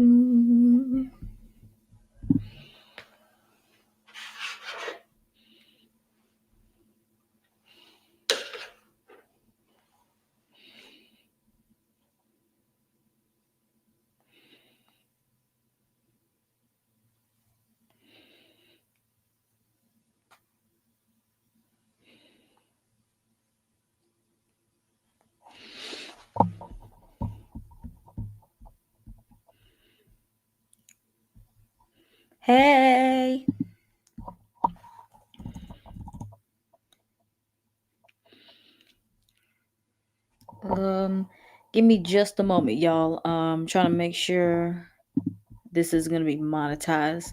Mm. Hey. Um, Give me just a moment, y'all. Trying to make sure this is gonna be monetized.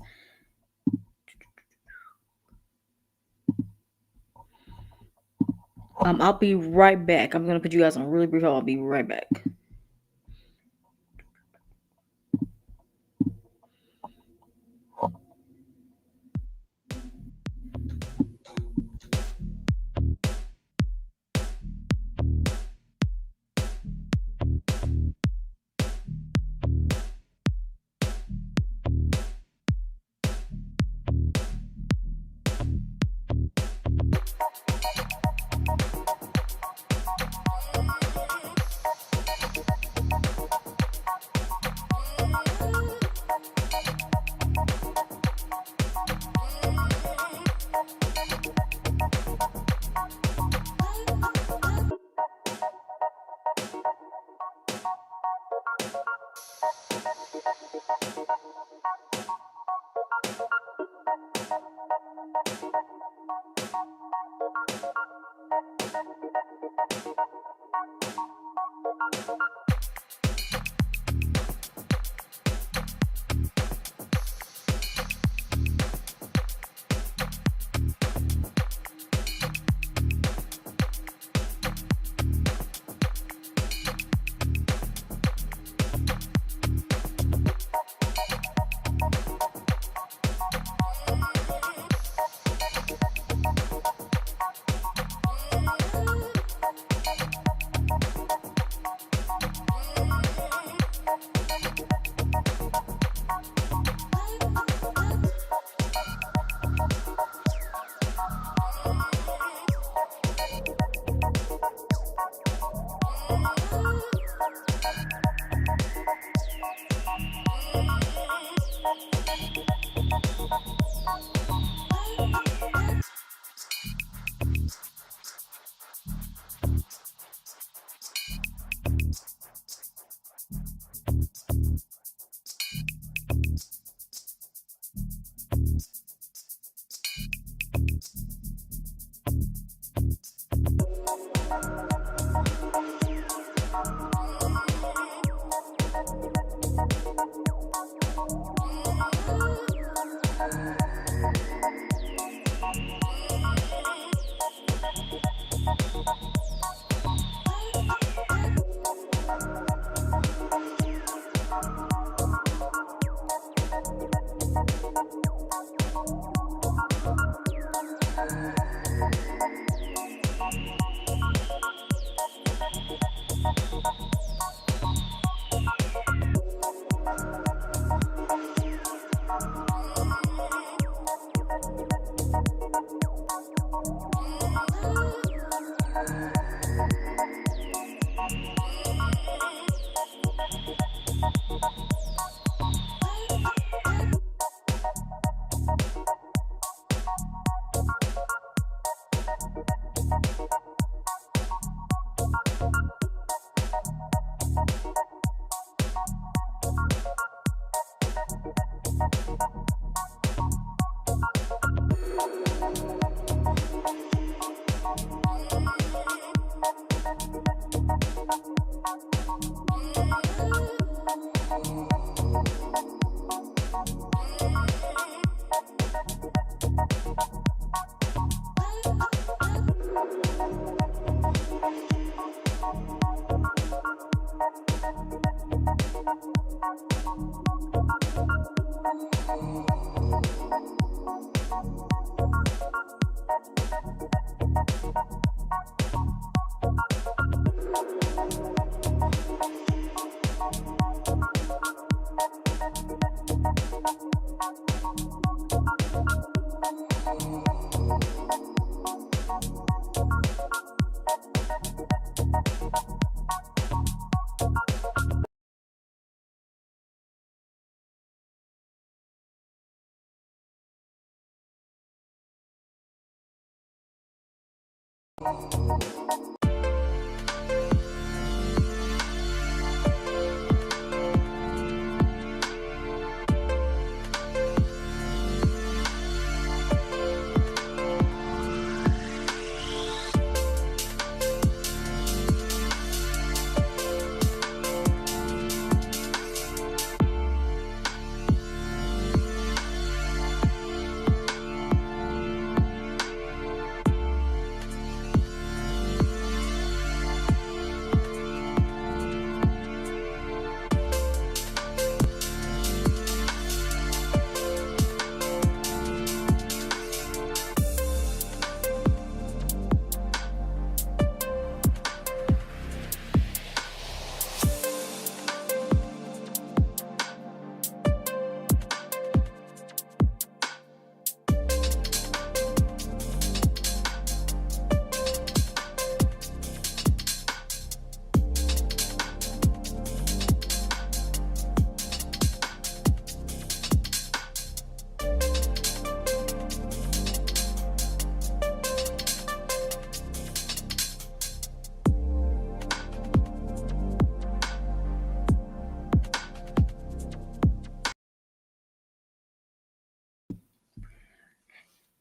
I'll be right back. I'm gonna put you guys on a really brief hold. I'll be right back.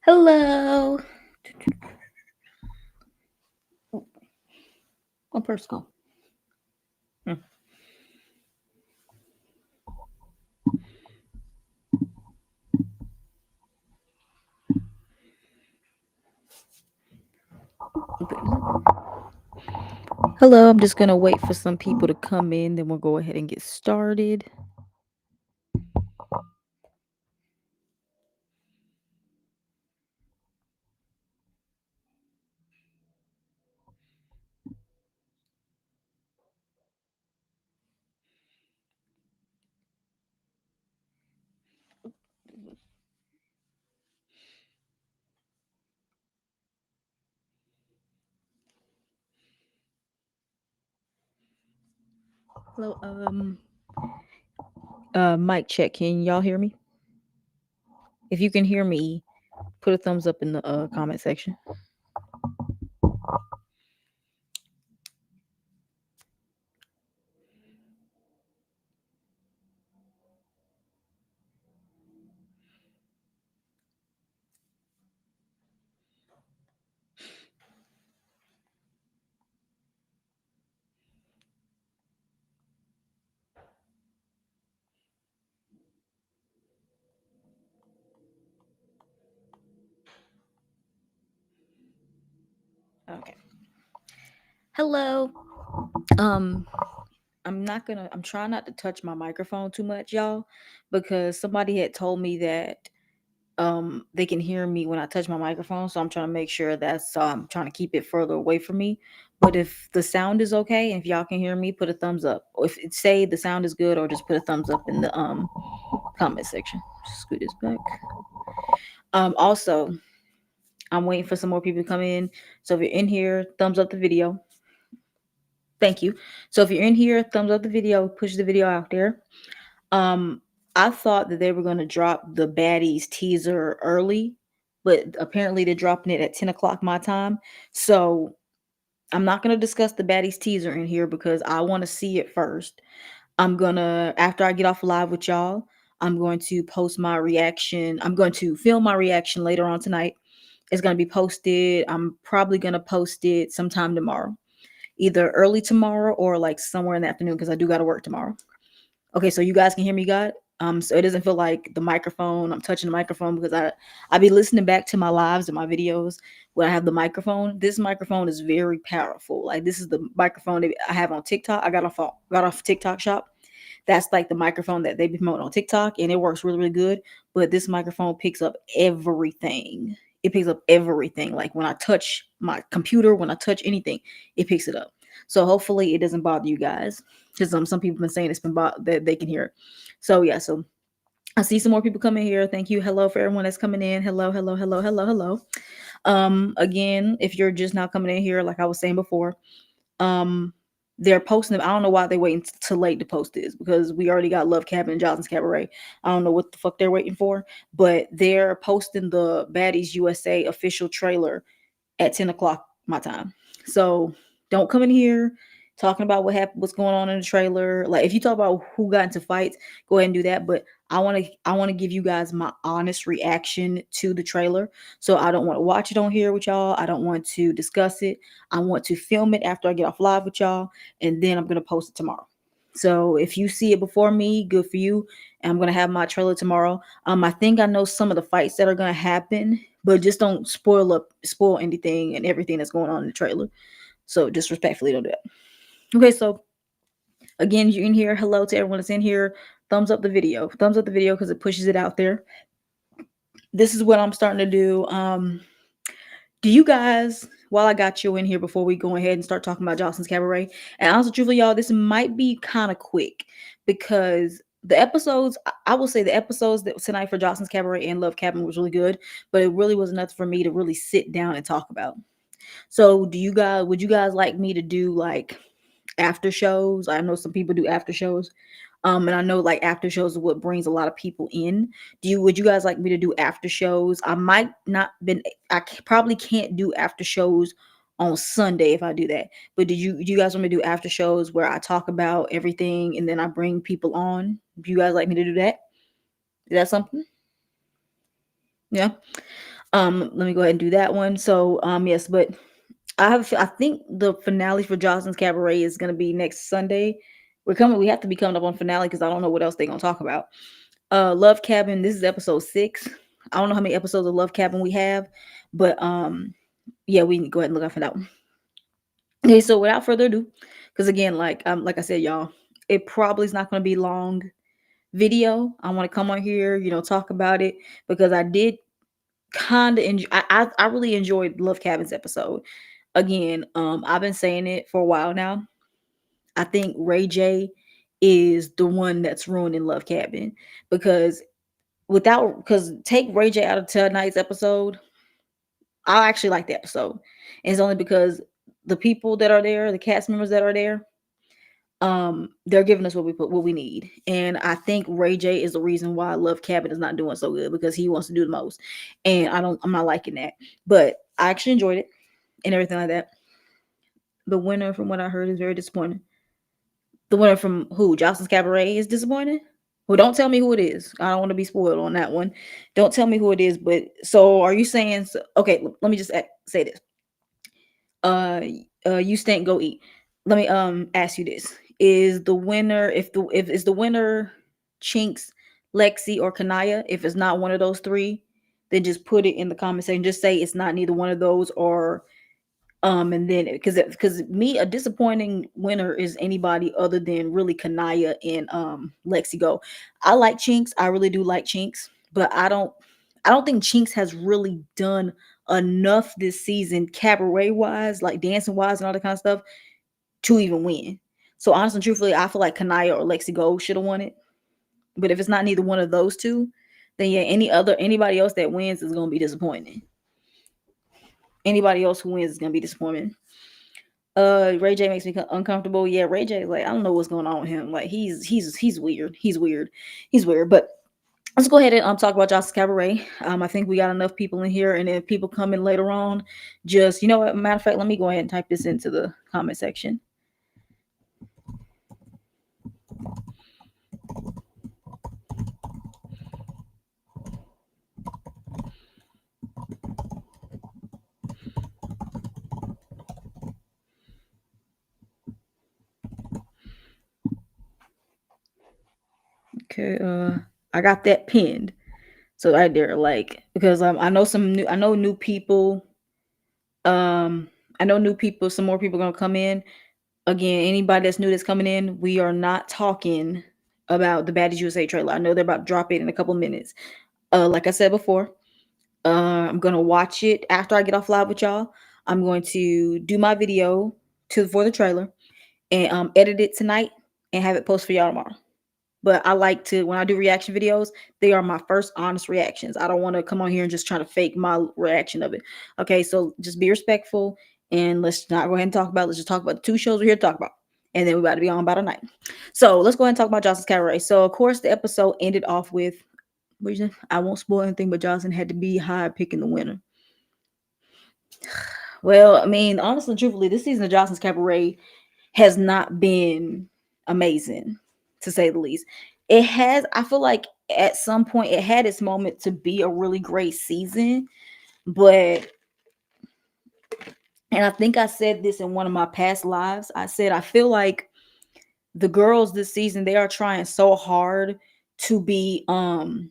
Hello. One person go. Hmm. Hello, I'm just gonna wait for some people to come in, then we'll go ahead and get started. Hello, mic check. Can y'all hear me? If you can hear me, put a thumbs up in the comment section. Okay. Hello. Um, I'm trying not to touch my microphone too much, y'all, because somebody had told me that they can hear me when I touch my microphone, so I'm trying to make sure that's I'm trying to keep it further away from me. But if the sound is okay, and if y'all can hear me, put a thumbs up. Or if it say the sound is good, or just put a thumbs up in the comment section. Scoot this back. Also, I'm waiting for some more people to come in. So if you're in here, thumbs up the video. Thank you. So if you're in here, thumbs up the video, push the video out there. Um, I thought that they were gonna drop the baddies teaser early, but apparently they're dropping it at 10 o'clock my time. So I'm not gonna discuss the baddies teaser in here because I want to see it first. I'm gonna after I get off live with y'all, I'm going to post my reaction. I'm going to film my reaction later on tonight. It's gonna be posted. I'm probably gonna post it sometime tomorrow, either early tomorrow or like somewhere in the afternoon because I do gotta work tomorrow. Okay, so you guys can hear me, God. So it doesn't feel like the microphone. I'm touching the microphone because I be listening back to my lives and my videos when I have the microphone. This microphone is very powerful. Like this is the microphone that I have on TikTok. I got off TikTok Shop. That's like the microphone that they be promoting on TikTok, and it works really, really good. But this microphone picks up everything. It picks up everything. Like when I touch my computer, when I touch anything, it picks it up. So hopefully it doesn't bother you guys, because some people have been saying it's been that they can hear it. So yeah, so I see some more people coming here. Thank you. Hello for everyone that's coming in. Hello, hello, hello, hello, hello. Again, if you're just now coming in here, like I was saying before, um, they're posting them. I don't know why they're waiting till late to post this because we already got Love Cabin and Johnson's Cabaret. I don't know what the fuck they're waiting for, but they're posting the Baddies USA official trailer at 10 o'clock my time. So don't come in here talking about what happened, what's going on in the trailer. Like if you talk about who got into fights, go ahead and do that. But I want to give you guys my honest reaction to the trailer. So I don't want to watch it on here with y'all. I don't want to discuss it. I want to film it after I get off live with y'all, and then I'm gonna post it tomorrow. So if you see it before me, good for you. And I'm gonna have my trailer tomorrow. I think I know some of the fights that are gonna happen, but just don't spoil anything and everything that's going on in the trailer. So just respectfully don't do that. Okay, so again, you're in here. Hello to everyone that's in here. Thumbs up the video. Thumbs up the video because it pushes it out there. This is what I'm starting to do. Do you guys, while I got you in here before we go ahead and start talking about Joseline's Cabaret, and honestly, truthfully, y'all, this might be kind of quick because the episodes, I will say the episodes that tonight for Joseline's Cabaret and Love Cabin was really good, but it really was enough for me to really sit down and talk about. So, would you guys like me to do like after shows? I know some people do after shows. And I know like after shows is what brings a lot of people in. Would you guys like me to do after shows? I might not been probably can't do after shows on Sunday if I do that. But do you guys want me to do after shows where I talk about everything and then I bring people on? Do you guys like me to do that? Is that something? Yeah. Let me go ahead and do that one. So yes, but I think the finale for Joseline's Cabaret is gonna be next Sunday. We have to be coming up on finale because I don't know what else they're gonna talk about. Love Cabin, this is episode 6. I don't know how many episodes of Love Cabin we have, but yeah, we can go ahead and look out for that one. Okay, so without further ado, because again, like I said, y'all, it probably is not gonna be long video. I want to come on here, talk about it because I did kind of enjoy I really enjoyed Love Cabin's episode. Again, I've been saying it for a while now. I think Ray J is the one that's ruining Love Cabin because because take Ray J out of tonight's episode, I actually like the episode. And it's only because the people that are there, the cast members that are there, they're giving us what we need. And I think Ray J is the reason why Love Cabin is not doing so good because he wants to do the most. And I'm not liking that. But I actually enjoyed it and everything like that. The winner, from what I heard, is very disappointing. The winner from who? Joseline's Cabaret is disappointing? Well, don't tell me who it is. I don't want to be spoiled on that one. Don't tell me who it is. But so are you saying? Okay, let me just say this. Uh, you stink, go eat. Let me ask you this: Is the winner if is the winner Chinks, Lexi, or Kanaya? If it's not one of those three, then just put it in the comment section. Just say it's not neither one of those, or and then because me a disappointing winner is anybody other than really Kanaya and Lexi Go. I like Chinks, I really do like Chinks, but I don't think Chinks has really done enough this season cabaret wise, like dancing wise and all that kind of stuff to even win. So honestly and truthfully, I feel like Kanaya or Lexi Go should have won it. But if it's not neither one of those two, then yeah, anybody else that wins is gonna be disappointing. Anybody else who wins is gonna be disappointing. Ray J makes me uncomfortable. Yeah, Ray J, like I don't know what's going on with him. Like he's weird. He's weird. He's weird. But let's go ahead and talk about Jocelyn's Cabaret. I think we got enough people in here, and if people come in later on, just you know what? Matter of fact, let me go ahead and type this into the comment section. Okay, I got that pinned. So right there, like because I know new people. I know new people. Some more people gonna come in. Again, anybody that's new that's coming in, we are not talking about the Baddies USA trailer. I know they're about to drop it in a couple minutes. Like I said before, I'm gonna watch it after I get off live with y'all. I'm going to do my video for the trailer and edit it tonight and have it posted for y'all tomorrow. But I like to when I do reaction videos, they are my first honest reactions. I don't want to come on here and just try to fake my reaction of it. Okay, so just be respectful and let's not go ahead and talk about. Let's just talk about the two shows we're here to talk about, and then we're about to be on about a night. So let's go ahead and talk about Jocelyn's Cabaret. So of course the episode ended off with I won't spoil anything, but Jocelyn had to be high picking the winner. Well, I mean, honestly, truthfully, this season of Johnson's Cabaret has not been amazing, to say the least. It has, I feel like at some point it had its moment to be a really great season, but, and I think I said this in one of my past lives. I said I feel like the girls this season, they are trying so hard to be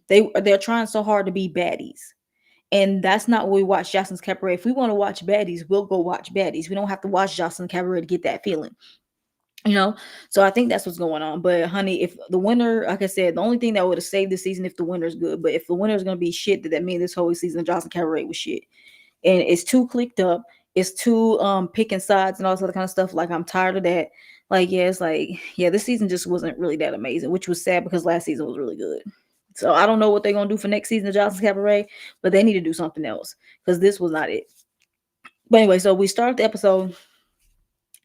they're trying so hard to be baddies. And that's not what we watch Jocelyn's Cabaret. If we want to watch baddies, we'll go watch baddies. We don't have to watch Jocelyn Cabaret to get that feeling. You know, so I think that's what's going on. But honey, if the winner, like I said, the only thing that would have saved the season if the winner's good. But if the winner is gonna be shit, that means this whole season of Jocelyn Cabaret was shit. And it's too clicked up. It's too picking sides and all this other kind of stuff. Like I'm tired of that. Like, yeah, it's like, yeah, this season just wasn't really that amazing, which was sad because last season was really good. So I don't know what they're gonna do for next season of Johnson's Cabaret, but they need to do something else because this was not it. But anyway, so we started the episode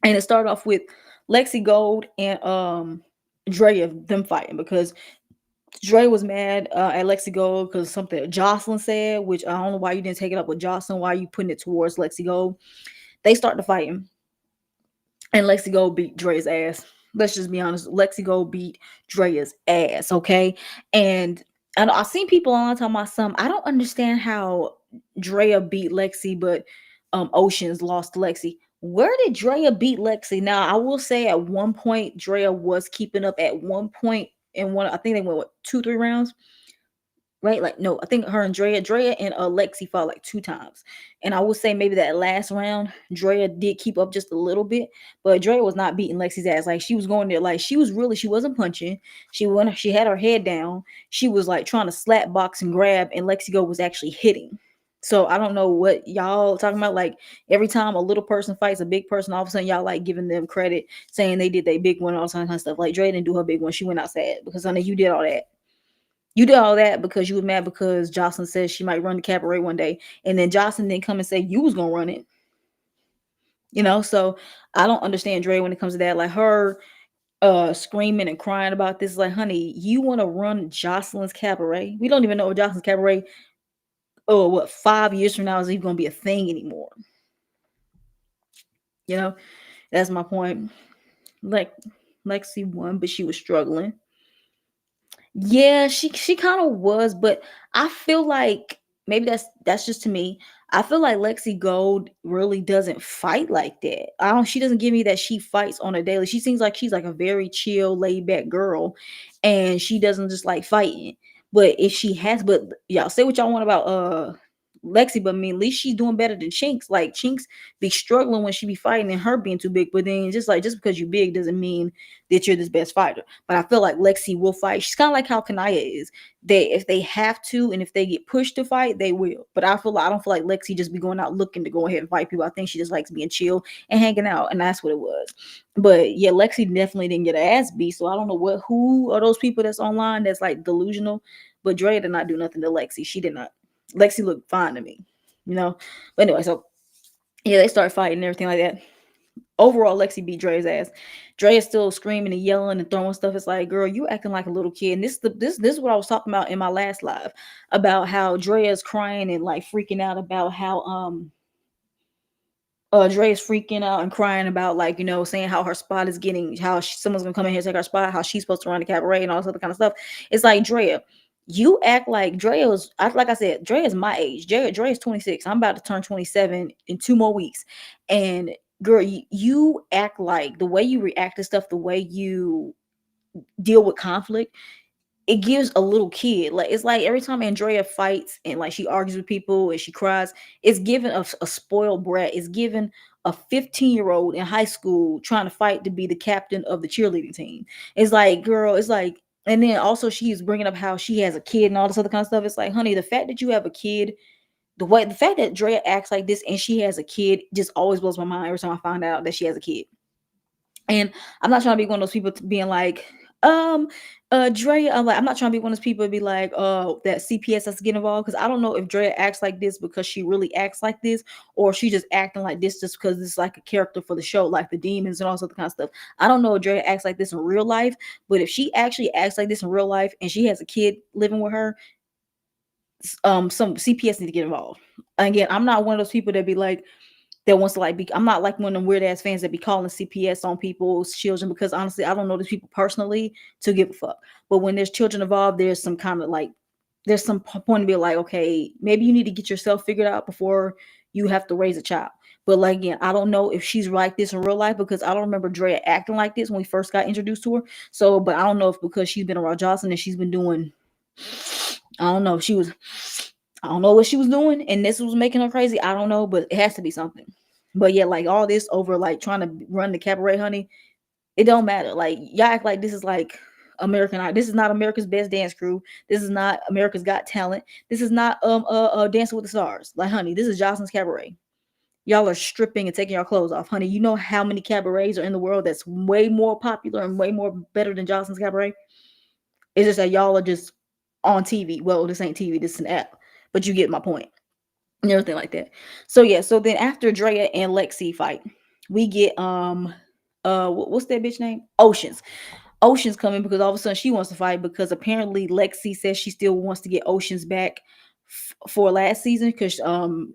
and it started off with Lexi Gold and Drea them fighting because Dre was mad at Lexi Gold because something Jocelyn said, which I don't know why you didn't take it up with Jocelyn. Why are you putting it towards Lexi Gold? They start to fighting, and Lexi Gold beat Dre's ass. Let's just be honest. Lexi Gold beat Dre's ass, okay? And I've seen people online talking about some. I don't understand how Drea beat Lexi, but Oceans lost to Lexi. Where did Drea beat Lexi? Now, I will say at one point, Drea was keeping up at one point in one. I think they went, what, 2, 3 rounds? Right? Like, no, I think her and Drea and Lexi fought like 2 times. And I would say maybe that last round, Drea did keep up just a little bit, but Drea was not beating Lexi's ass. Like she was going there, like she wasn't punching. She had her head down. She was like trying to slap box and grab, and Lexigo was actually hitting. So I don't know what y'all talking about. Like every time a little person fights a big person, all of a sudden y'all like giving them credit, saying they did their big one, all that kind of stuff. Like Drea didn't do her big one. She went outside because honey, you did all that. You did all that because you were mad because Jocelyn said she might run the cabaret one day, and then Jocelyn didn't come and say you was gonna run it. So I don't understand Dre when it comes to that. Like her screaming and crying about this. Like, honey, you want to run Jocelyn's cabaret? We don't even know if Jocelyn's cabaret, oh, what, 5 years from now is even gonna be a thing anymore. You know, that's my point. Like Lexi won, but she was struggling. Yeah, she kind of was, but I feel like maybe that's just to me. I feel like Lexi Gold really doesn't fight like that. I don't. She doesn't give me that she fights on a daily. She seems like she's like a very chill, laid back girl, and she doesn't just like fighting. But if she has, but y'all say what y'all want about Lexi, but I mean, at least she's doing better than Chinks. Like Chinks be struggling when she be fighting and her being too big. But then just because you're big doesn't mean that you're this best fighter. But I feel like Lexi will fight. She's kind of like how Kanaya is. If they have to and if they get pushed to fight, they will. But I don't feel like Lexi just be going out looking to go ahead and fight people. I think she just likes being chill and hanging out, and that's what it was. But yeah, Lexi definitely didn't get her ass beat. So I don't know who are those people that's online that's like delusional. But Drea did not do nothing to Lexi. She did not. Lexi looked fine to me. But anyway, so yeah, they started fighting and everything like that. Overall, Lexi beat Dre's ass. Dre is still screaming and yelling and throwing stuff. It's like, girl, you acting like a little kid. And this is what I was talking about in my last live about how Dre is crying and like freaking out about how Dre is freaking out and crying about like saying how her spot is getting someone's gonna come in here and take her spot, how she's supposed to run the cabaret and all this other kind of stuff. It's like Drea, you act like like I said, Drea is my age. Drea is 26. I'm about to turn 27 in 2 more weeks, and girl, you act like the way you react to stuff, the way you deal with conflict, it gives a little kid, like it's like every time Andrea fights and like she argues with people and she cries, it's given a spoiled brat. It's given a 15-year-old in high school trying to fight to be the captain of the cheerleading team. It's like, girl, it's like, and then also she's bringing up how she has a kid and all this other kind of stuff. It's like, honey, the fact that you have a kid, the fact that Drea acts like this and she has a kid just always blows my mind every time I find out that she has a kid. And I'm not trying to be one of those people being like, Drea, I'm not trying to be one of those people to be like, that CPS has to get involved, because I don't know if Drea acts like this because she really acts like this, or she just acting like this just because it's like a character for the show, like the demons and all sorts of kind of stuff. I don't know if Drea acts like this in real life, but if she actually acts like this in real life and she has a kid living with her, some CPS need to get involved. Again, I'm not one of those people that be like, that wants to like be. I'm not like one of them weird ass fans that be calling CPS on people's children, because honestly, I don't know these people personally to give a fuck. But when there's children involved, there's some kind of like, there's some point to be like, okay, maybe you need to get yourself figured out before you have to raise a child. But like again, I don't know if she's like this in real life, because I don't remember Drea acting like this when we first got introduced to her. So, but I don't know if because she's been around Joseline and she's been doing, I don't know, she was, I don't know what she was doing, and this was making her crazy. I don't know, but it has to be something. But yeah, like all this over like trying to run the cabaret, honey, it don't matter. Like y'all act like this is like American Idol. This is not America's Best Dance Crew. This is not America's Got Talent. This is not Dancing with the Stars. Like honey, this is Jocelyn's Cabaret. Y'all are stripping and taking your clothes off, honey. You know how many cabarets are in the world that's way more popular and way more better than Jocelyn's Cabaret? It's just that y'all are just on TV. Well, this ain't TV, this is an app. But you get my point. And everything like that. So yeah, so then after Drea and Lexi fight, we get what's that bitch name? Oceans. Oceans coming because all of a sudden she wants to fight because apparently Lexi says she still wants to get Oceans back for last season, because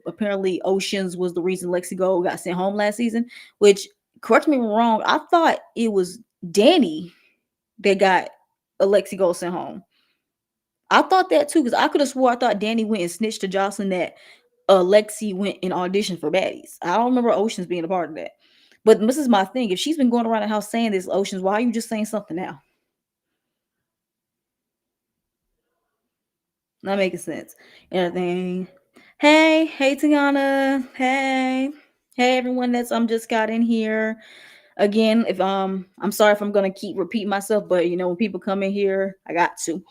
apparently Oceans was the reason Lexi Gold got sent home last season, which, correct me if I'm wrong, I thought it was Danny that got Lexi Gold sent home. I thought that too, because I could have swore I thought Danny went and snitched to Jocelyn that Lexi went and auditioned for baddies. I don't remember Oceans being a part of that. But this is my thing. If she's been going around the house saying this, Oceans, why are you just saying something now? Not making sense. Everything. Hey, Tiana. Hey, everyone that's just got in here. Again, if I'm sorry if I'm gonna keep repeating myself, but when people come in here, I got to.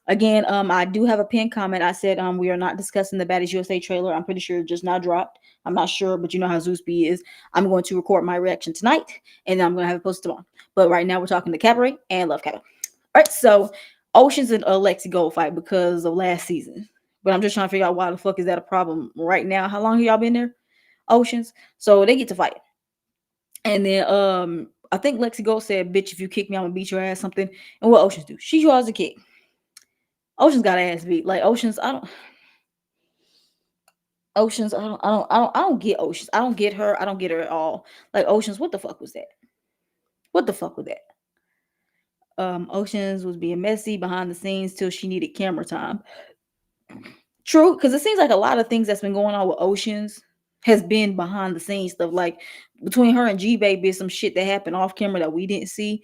Again, I do have a pinned comment. I said we are not discussing the Baddies USA trailer. I'm pretty sure it just not dropped. I'm not sure, but you know how Zeusby is. I'm going to record my reaction tonight, and then I'm going to have it posted tomorrow. But right now, we're talking to Cabaret and Love Cabaret. All right, so Oceans and Lexi Gold fight because of last season. But I'm just trying to figure out why the fuck is that a problem right now? How long have y'all been there? Oceans. So they get to fight. And then I think Lexi Gold said, "Bitch, if you kick me, I'm gonna beat your ass," something. And what Oceans do? She draws a kick. Oceans got ass beat. Like Oceans, I don't. Oceans, I don't get Oceans. I don't get her. I don't get her at all. Like Oceans, what the fuck was that? What the fuck was that? Oceans was being messy behind the scenes till she needed camera time. True, because it seems like a lot of things that's been going on with Oceans has been behind the scenes stuff. Like between her and G Baby, some shit that happened off camera that we didn't see.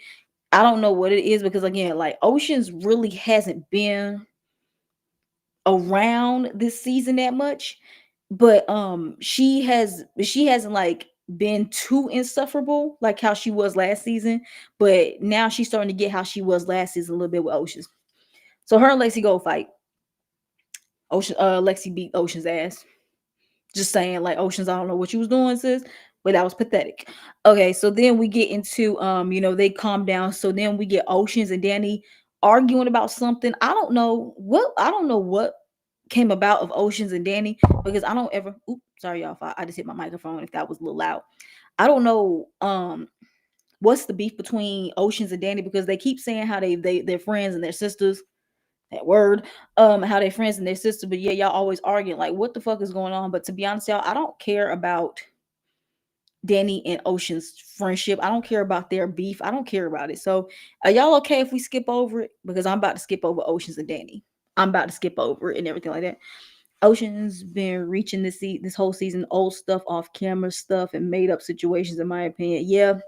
I don't know what it is, because again, like Oceans really hasn't been around this season that much, but she hasn't like been too insufferable like how she was last season, but now she's starting to get how she was last season a little bit with Oceans. So her and Lexi go fight. Lexi beat Ocean's ass. Just saying, like Oceans, I don't know what you was doing, sis, but that was pathetic. Okay, so then we get into they calm down. So then we get Oceans and Danny arguing about something. I don't know what came about of Oceans and Danny, because I don't ever. Oops, sorry y'all, if I just hit my microphone if that was a little loud. I don't know what's the beef between Oceans and Danny, because they keep saying how they're friends and they're sisters. That word, how they friends and their sisters, but yeah, y'all always arguing. Like, what the fuck is going on? But to be honest, y'all, I don't care about Danny and Ocean's friendship. I don't care about their beef. I don't care about it. So, are y'all okay if we skip over it? Because I'm about to skip over Oceans and Danny. I'm about to skip over it and everything like that. Ocean's been reaching this whole season old stuff, off camera stuff, and made up situations. In my opinion, yeah,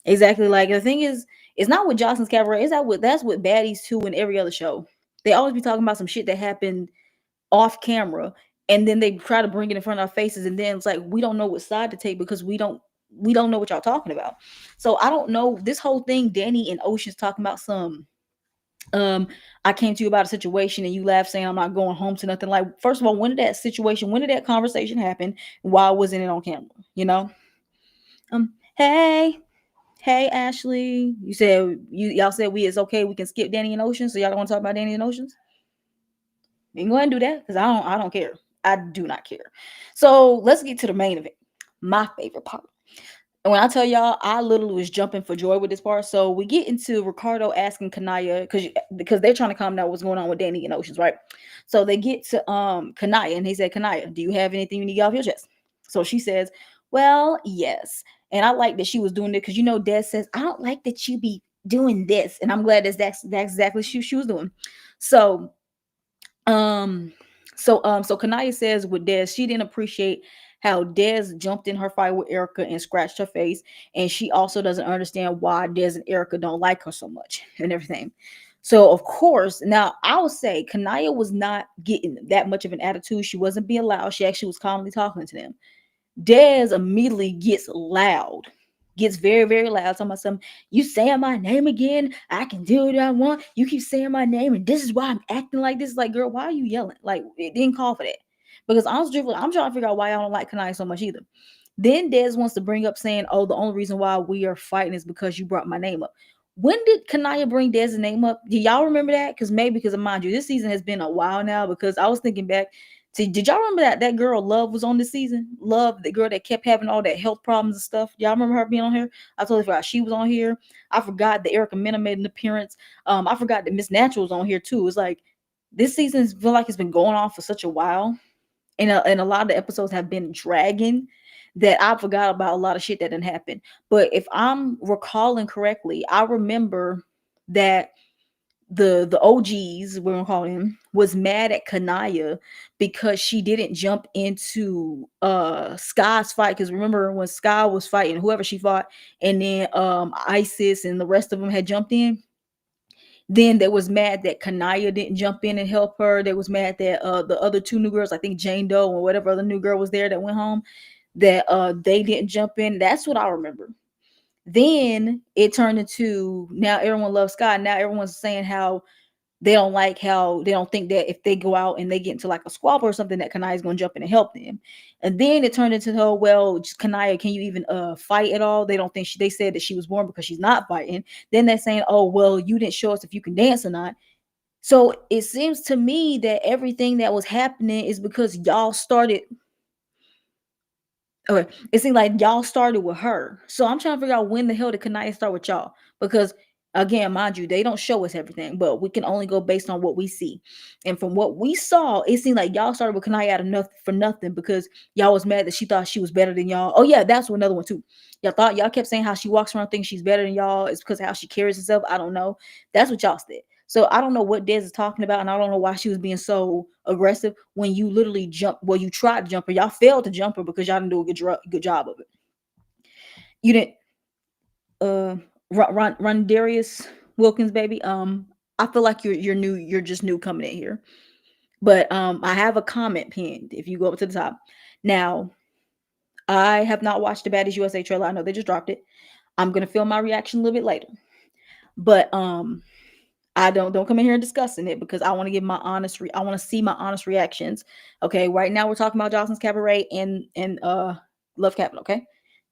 exactly. Like the thing is, it's not with Johnson's Cabaret. That's what baddies too in every other show. They always be talking about some shit that happened off camera, and then they try to bring it in front of our faces, and then it's like we don't know what side to take because we don't know what y'all talking about. So I don't know this whole thing. Danny and Ocean's talking about some. I came to you about a situation and you laughed saying I'm not going home to nothing. Like, first of all, when did that conversation happen? Why wasn't it on camera? Hey, Ashley. Y'all said it's okay. We can skip Danny and Ocean. So y'all don't want to talk about Danny and Oceans? You can go ahead and do that because I don't care. I do not care. So let's get to the main event. My favorite part. And when I tell y'all, I literally was jumping for joy with this part. So we get into Ricardo asking Kanaya because they're trying to calm down what's going on with Danny and Oceans, right? So they get to Kanaya and he said, "Kanaya, do you have anything you need off your chest?" So she says, Well, yes. And I like that she was doing it because Des says, I don't like that you be doing this. And I'm glad that's exactly what she was doing. So um so Kanaya says with Des, she didn't appreciate how Des jumped in her fight with Erica and scratched her face. And she also doesn't understand why Des and Erica don't like her so much and everything. So of course, now I will say Kanaya was not getting that much of an attitude. She wasn't being loud. She actually was calmly talking to them. Dez immediately gets loud, gets very, very loud, talking about something. You saying my name again? I can do what I want. You keep saying my name, and this is why I'm acting like this. Like, girl, why are you yelling? Like, it didn't call for that. Because honestly, I'm trying to figure out why I don't like Kanai so much either. Then Dez wants to bring up saying, "Oh, the only reason why we are fighting is because you brought my name up." When did Kanaya bring Dez's name up? Do y'all remember that? Because maybe because of mind you, this season has been a while now. Because I was thinking back. See, did y'all remember that girl Love was on this season? Love, the girl that kept having all that health problems and stuff. Y'all remember her being on here? I totally forgot she was on here. I forgot that Erica Mena made an appearance. I forgot that Miss Natural was on here too. It's like this season feel like it's been going on for such a while, and a lot of the episodes have been dragging that I forgot about a lot of shit that didn't happen. But if I'm recalling correctly, I remember that the OGs, we're gonna call him, was mad at Kanaya because she didn't jump into Sky's fight. Because remember when Sky was fighting whoever she fought, and then Isis and the rest of them had jumped in. Then they was mad that Kanaya didn't jump in and help her. They was mad that the other two new girls, I think Jane Doe or whatever other new girl was there that went home, that they didn't jump in. That's what I remember. Then it turned into now everyone loves Sky. Now everyone's saying how they don't think that if they go out and they get into like a squabble or something that Kanaya is going to jump in and help them. And then it turned into, oh well, just Kanaya, can you even fight at all? They don't think they said that she was born because she's not fighting. Then they're saying, oh well, you didn't show us if you can dance or not. So it seems to me that everything that was happening is because y'all started. Okay, it seems like y'all started with her. So I'm trying to figure out when the hell did Kanaya start with y'all? Because again, mind you, they don't show us everything, but we can only go based on what we see. And from what we saw, it seemed like y'all started with Kanaya out of nothing for nothing because y'all was mad that she thought she was better than y'all. Oh yeah, that's another one too. Y'all kept saying how she walks around thinking she's better than y'all. It's because of how she carries herself. I don't know. That's what y'all said. So I don't know what Des is talking about, and I don't know why she was being so aggressive when you literally jump. Well, you tried to jump her. Y'all failed to jump her because y'all didn't do a good job of it. You didn't. Run Darius Wilkins, baby. I feel like you're new. You're just new coming in here. But I have a comment pinned. If you go up to the top, now I have not watched the Baddies USA trailer. I know they just dropped it. I'm gonna film my reaction a little bit later. But I don't come in here and discussing it because I want to give my honest I want to see my honest reactions. Okay, right now we're talking about Joseline's Cabaret and Love Capital, okay?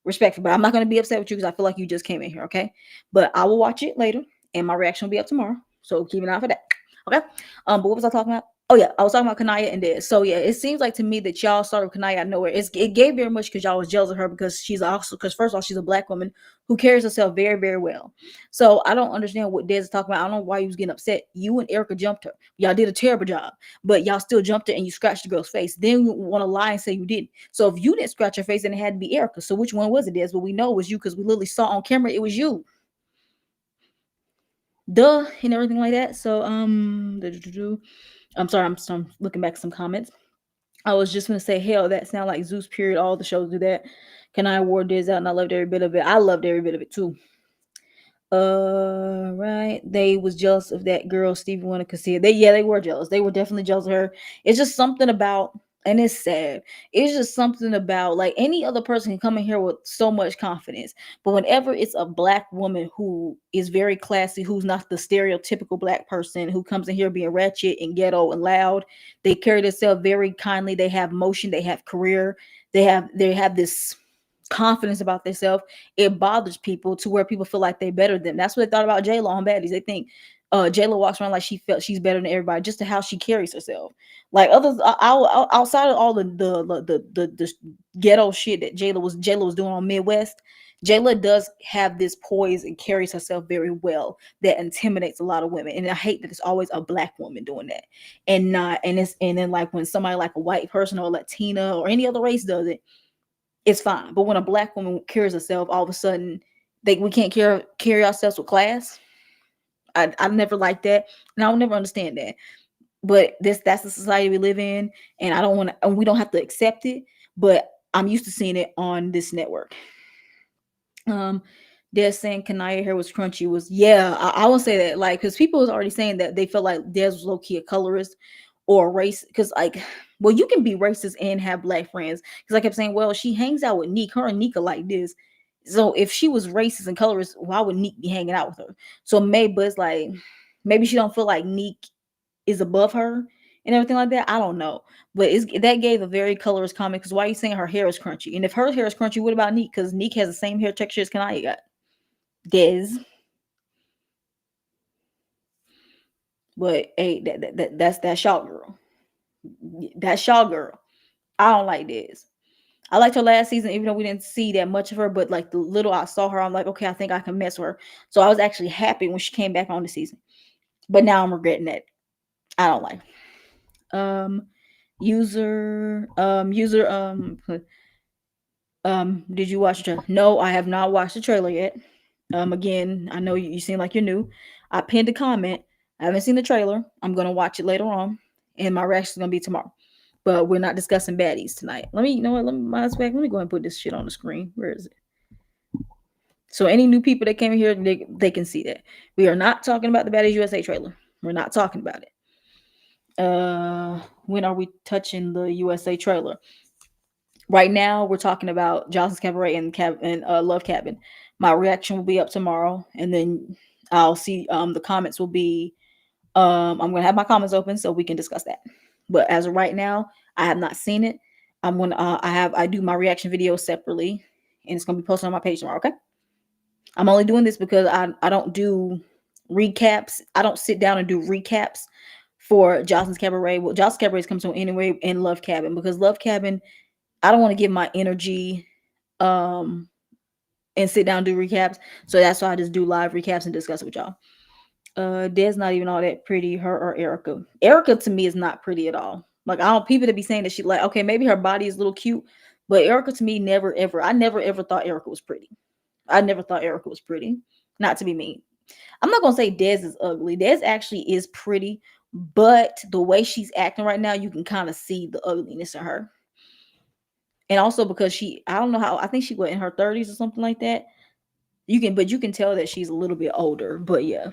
Respectful, but I'm not gonna be upset with you because I feel like you just came in here, okay? But I will watch it later and my reaction will be up tomorrow. So keep an eye for that. Okay. But what was I talking about? Oh yeah, I was talking about Kanaya and Dez. So yeah, it seems like to me that y'all started with Kanaya out of nowhere. It gave very much because y'all was jealous of her because she's also because first of all she's a black woman who carries herself very very well. So I don't understand what Dez is talking about. I don't know why you was getting upset. You and Erica jumped her. Y'all did a terrible job, but y'all still jumped her and you scratched the girl's face. Then you want to lie and say you didn't. So if you didn't scratch her face, then it had to be Erica. So which one was it, Dez? But we know it was you because we literally saw on camera it was you. Duh, and everything like that. So I'm sorry, I'm looking back at some comments. I was just gonna say, hell, that sound like Zeus. Period. All the shows do that. Can I award this out? And I loved every bit of it. I loved every bit of it too. Right. They was jealous of that girl, Stevie Wonder, could see it. They were jealous. They were definitely jealous of her. It's just something about, and it's sad. It's just something about like any other person can come in here with so much confidence, but whenever it's a black woman who is very classy, who's not the stereotypical black person who comes in here being ratchet and ghetto and loud, they carry themselves very kindly. They have motion. They have career. They have this confidence about themselves. It bothers people to where people feel like they better than them. That's what they thought about J-Lo on Baddies. They think J-Lo walks around like she felt she's better than everybody just to how she carries herself. Like others outside of all the ghetto shit that J-Lo was doing on Midwest, J-Lo does have this poise and carries herself very well that intimidates a lot of women. And I hate that it's always a black woman doing that. And then like when somebody like a white person or Latina or any other race does it, it's fine. But when a black woman carries herself, all of a sudden we can't carry ourselves with class. I never liked that, and I'll never understand that. But that's the society we live in, and I don't want to. And we don't have to accept it. But I'm used to seeing it on this network. Um, they're saying Kanaya hair was crunchy. Was yeah, I won't say that, like, because people was already saying that they felt like Des was low key a colorist or a race. Because like, well, you can be racist and have black friends. Because I kept saying, well, she hangs out with Neek. Her and Neek are like this. So if she was racist and colorist, why would Neek be hanging out with her? So maybe, but it's like maybe she don't feel like Neek is above her and everything like that. I don't know. But that gave a very colorist comment, because why are you saying her hair is crunchy? And if her hair is crunchy, what about Neek? Because Neek has the same hair texture as Kanaya got. Des. But hey, that's Shaw girl. That's Shaw girl. I don't like Des. I liked her last season, even though we didn't see that much of her. But like the little I saw her, I'm like, okay, I think I can mess with her. So I was actually happy when she came back on the season. But now I'm regretting that. I don't like. Did you watch the trailer? No, I have not watched the trailer yet. Again, I know you seem like you're new. I pinned a comment. I haven't seen the trailer. I'm gonna watch it later on, and my reaction is gonna be tomorrow. But we're not discussing baddies tonight. Let me, you know what? Let me let me go and put this shit on the screen. Where is it? So any new people that came in here, they can see that we are not talking about the Baddies USA trailer. We're not talking about it. When are we touching the USA trailer? Right now, we're talking about Johnson's Cabaret and Love Cabin. My reaction will be up tomorrow, and then I'll see. The comments will be. I'm gonna have my comments open so we can discuss that. But as of right now, I have not seen it. I'm gonna. I do my reaction video separately, and it's gonna be posted on my page tomorrow. Okay. I'm only doing this because I don't do recaps. I don't sit down and do recaps for Johnson's Cabaret. Well, Johnson's Cabaret comes on anyway, and Love Cabin, because Love Cabin, I don't want to give my energy um and sit down and do recaps. So that's why I just do live recaps and discuss it with y'all. Des not even all that pretty. Her or Erica. Erica to me is not pretty at all. Like, I don't, people that be saying that she, like, okay, maybe her body is a little cute, but Erica to me never ever. I never ever thought Erica was pretty. I never thought Erica was pretty. Not to be mean. I'm not gonna say Des is ugly. Des actually is pretty, but the way she's acting right now, you can kind of see the ugliness in her. And also because I don't know how, I think she was in her 30s or something like that. But you can tell that she's a little bit older. But yeah.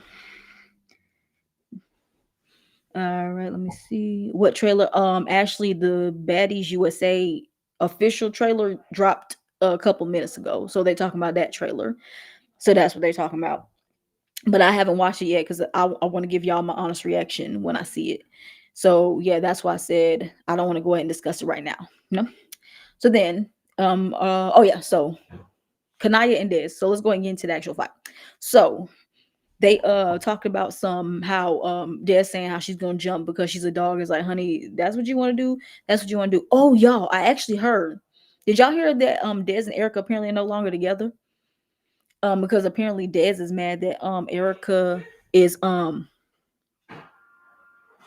All right, let me see what trailer. Ashley, the Baddies USA official trailer dropped a couple minutes ago, so they're talking about that trailer. So that's what they're talking about. But I haven't watched it yet because I want to give y'all my honest reaction when I see it. So yeah, that's why I said I don't want to go ahead and discuss it right now. You know. So then, oh yeah, so Kanaya and Des. So let's go and get into the actual fight. So they talked about some how Des saying how she's gonna jump because she's a dog. Is like, honey, that's what you want to do. That's what you want to do. Oh y'all, I actually heard. Did y'all hear that Des and Erica apparently are no longer together? Because apparently Des is mad that Erica is my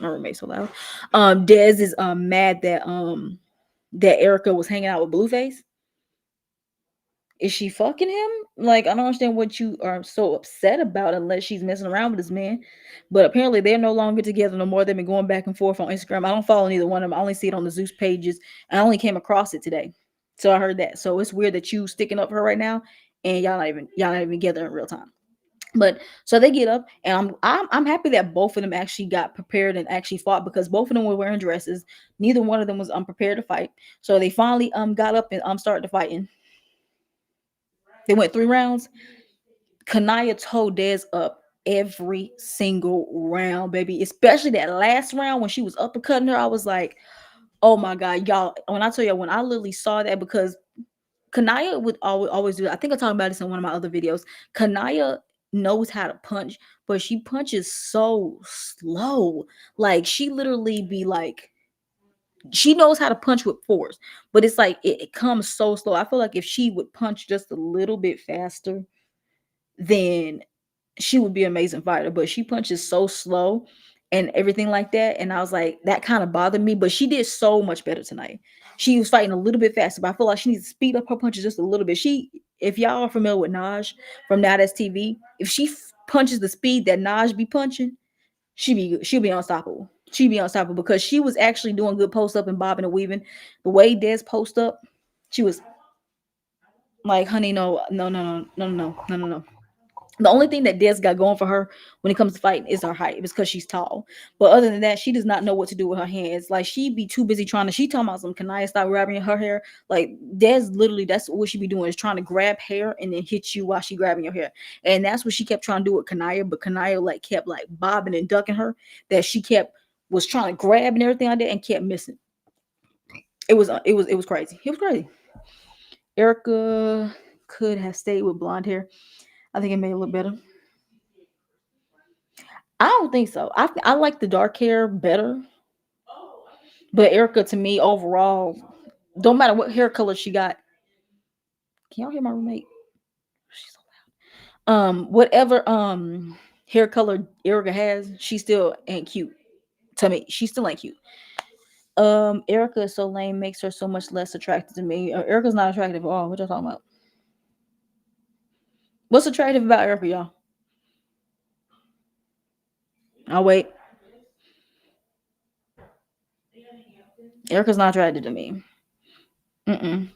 roommate's so loud. Des is mad that Erica was hanging out with Blueface. Is she fucking him? Like, I don't understand what you are so upset about unless she's messing around with this man. But apparently they're no longer together no more. They've been going back and forth on Instagram. I don't follow neither one of them. I only see it on the Zeus pages. I only came across it today. So I heard that. So it's weird that you sticking up for her right now and y'all not even together in real time. But so they get up, and I'm happy that both of them actually got prepared and actually fought, because both of them were wearing dresses. Neither one of them was unprepared to fight. So they finally got up and started fighting. They went 3 rounds. Kanaya towed Des up every single round, baby. Especially that last round when she was uppercutting her. I was like, oh my God, y'all. When I tell you, when I literally saw that, because Kanaya would always do that. I think I talked about this in one of my other videos. Kanaya knows how to punch, but she punches so slow. Like, she literally be like, she knows how to punch with force, but it's like it comes so slow. I feel like if she would punch just a little bit faster, then she would be an amazing fighter. But she punches so slow, and everything like that. And I was like, that kind of bothered me. But she did so much better tonight. She was fighting a little bit faster, but I feel like she needs to speed up her punches just a little bit. If y'all are familiar with Naj from Now That's TV, if she punches the speed that Naj be punching, she'll be unstoppable. She'd be unstoppable because she was actually doing good post up and bobbing and weaving. The way Des post up, she was like, honey, no, no, no, no, no, no, no, no, no. The only thing that Des got going for her when it comes to fighting is her height. It's because she's tall. But other than that, she does not know what to do with her hands. Like she be too busy trying to. She talking about some. Can I stop grabbing her hair? Like Des literally, that's what she be doing is trying to grab hair and then hit you while she grabbing your hair. And that's what she kept trying to do with Kanaya. But Kanaya like kept like bobbing and ducking her. That she kept was trying to grab and everything like that and kept missing. It was crazy. It was crazy. Erica could have stayed with blonde hair. I think it made it look better. I don't think so. I like the dark hair better, but Erica to me overall, don't matter what hair color she got. Can y'all hear my roommate? She's so loud. Whatever hair color Erica has, she still ain't cute to me. She still ain't cute. Erica is so lame, makes her so much less attractive to me. Erica's not attractive at all. What y'all talking about? What's attractive about Erica, y'all? I'll wait. Erica's not attractive to me. Mm-mm.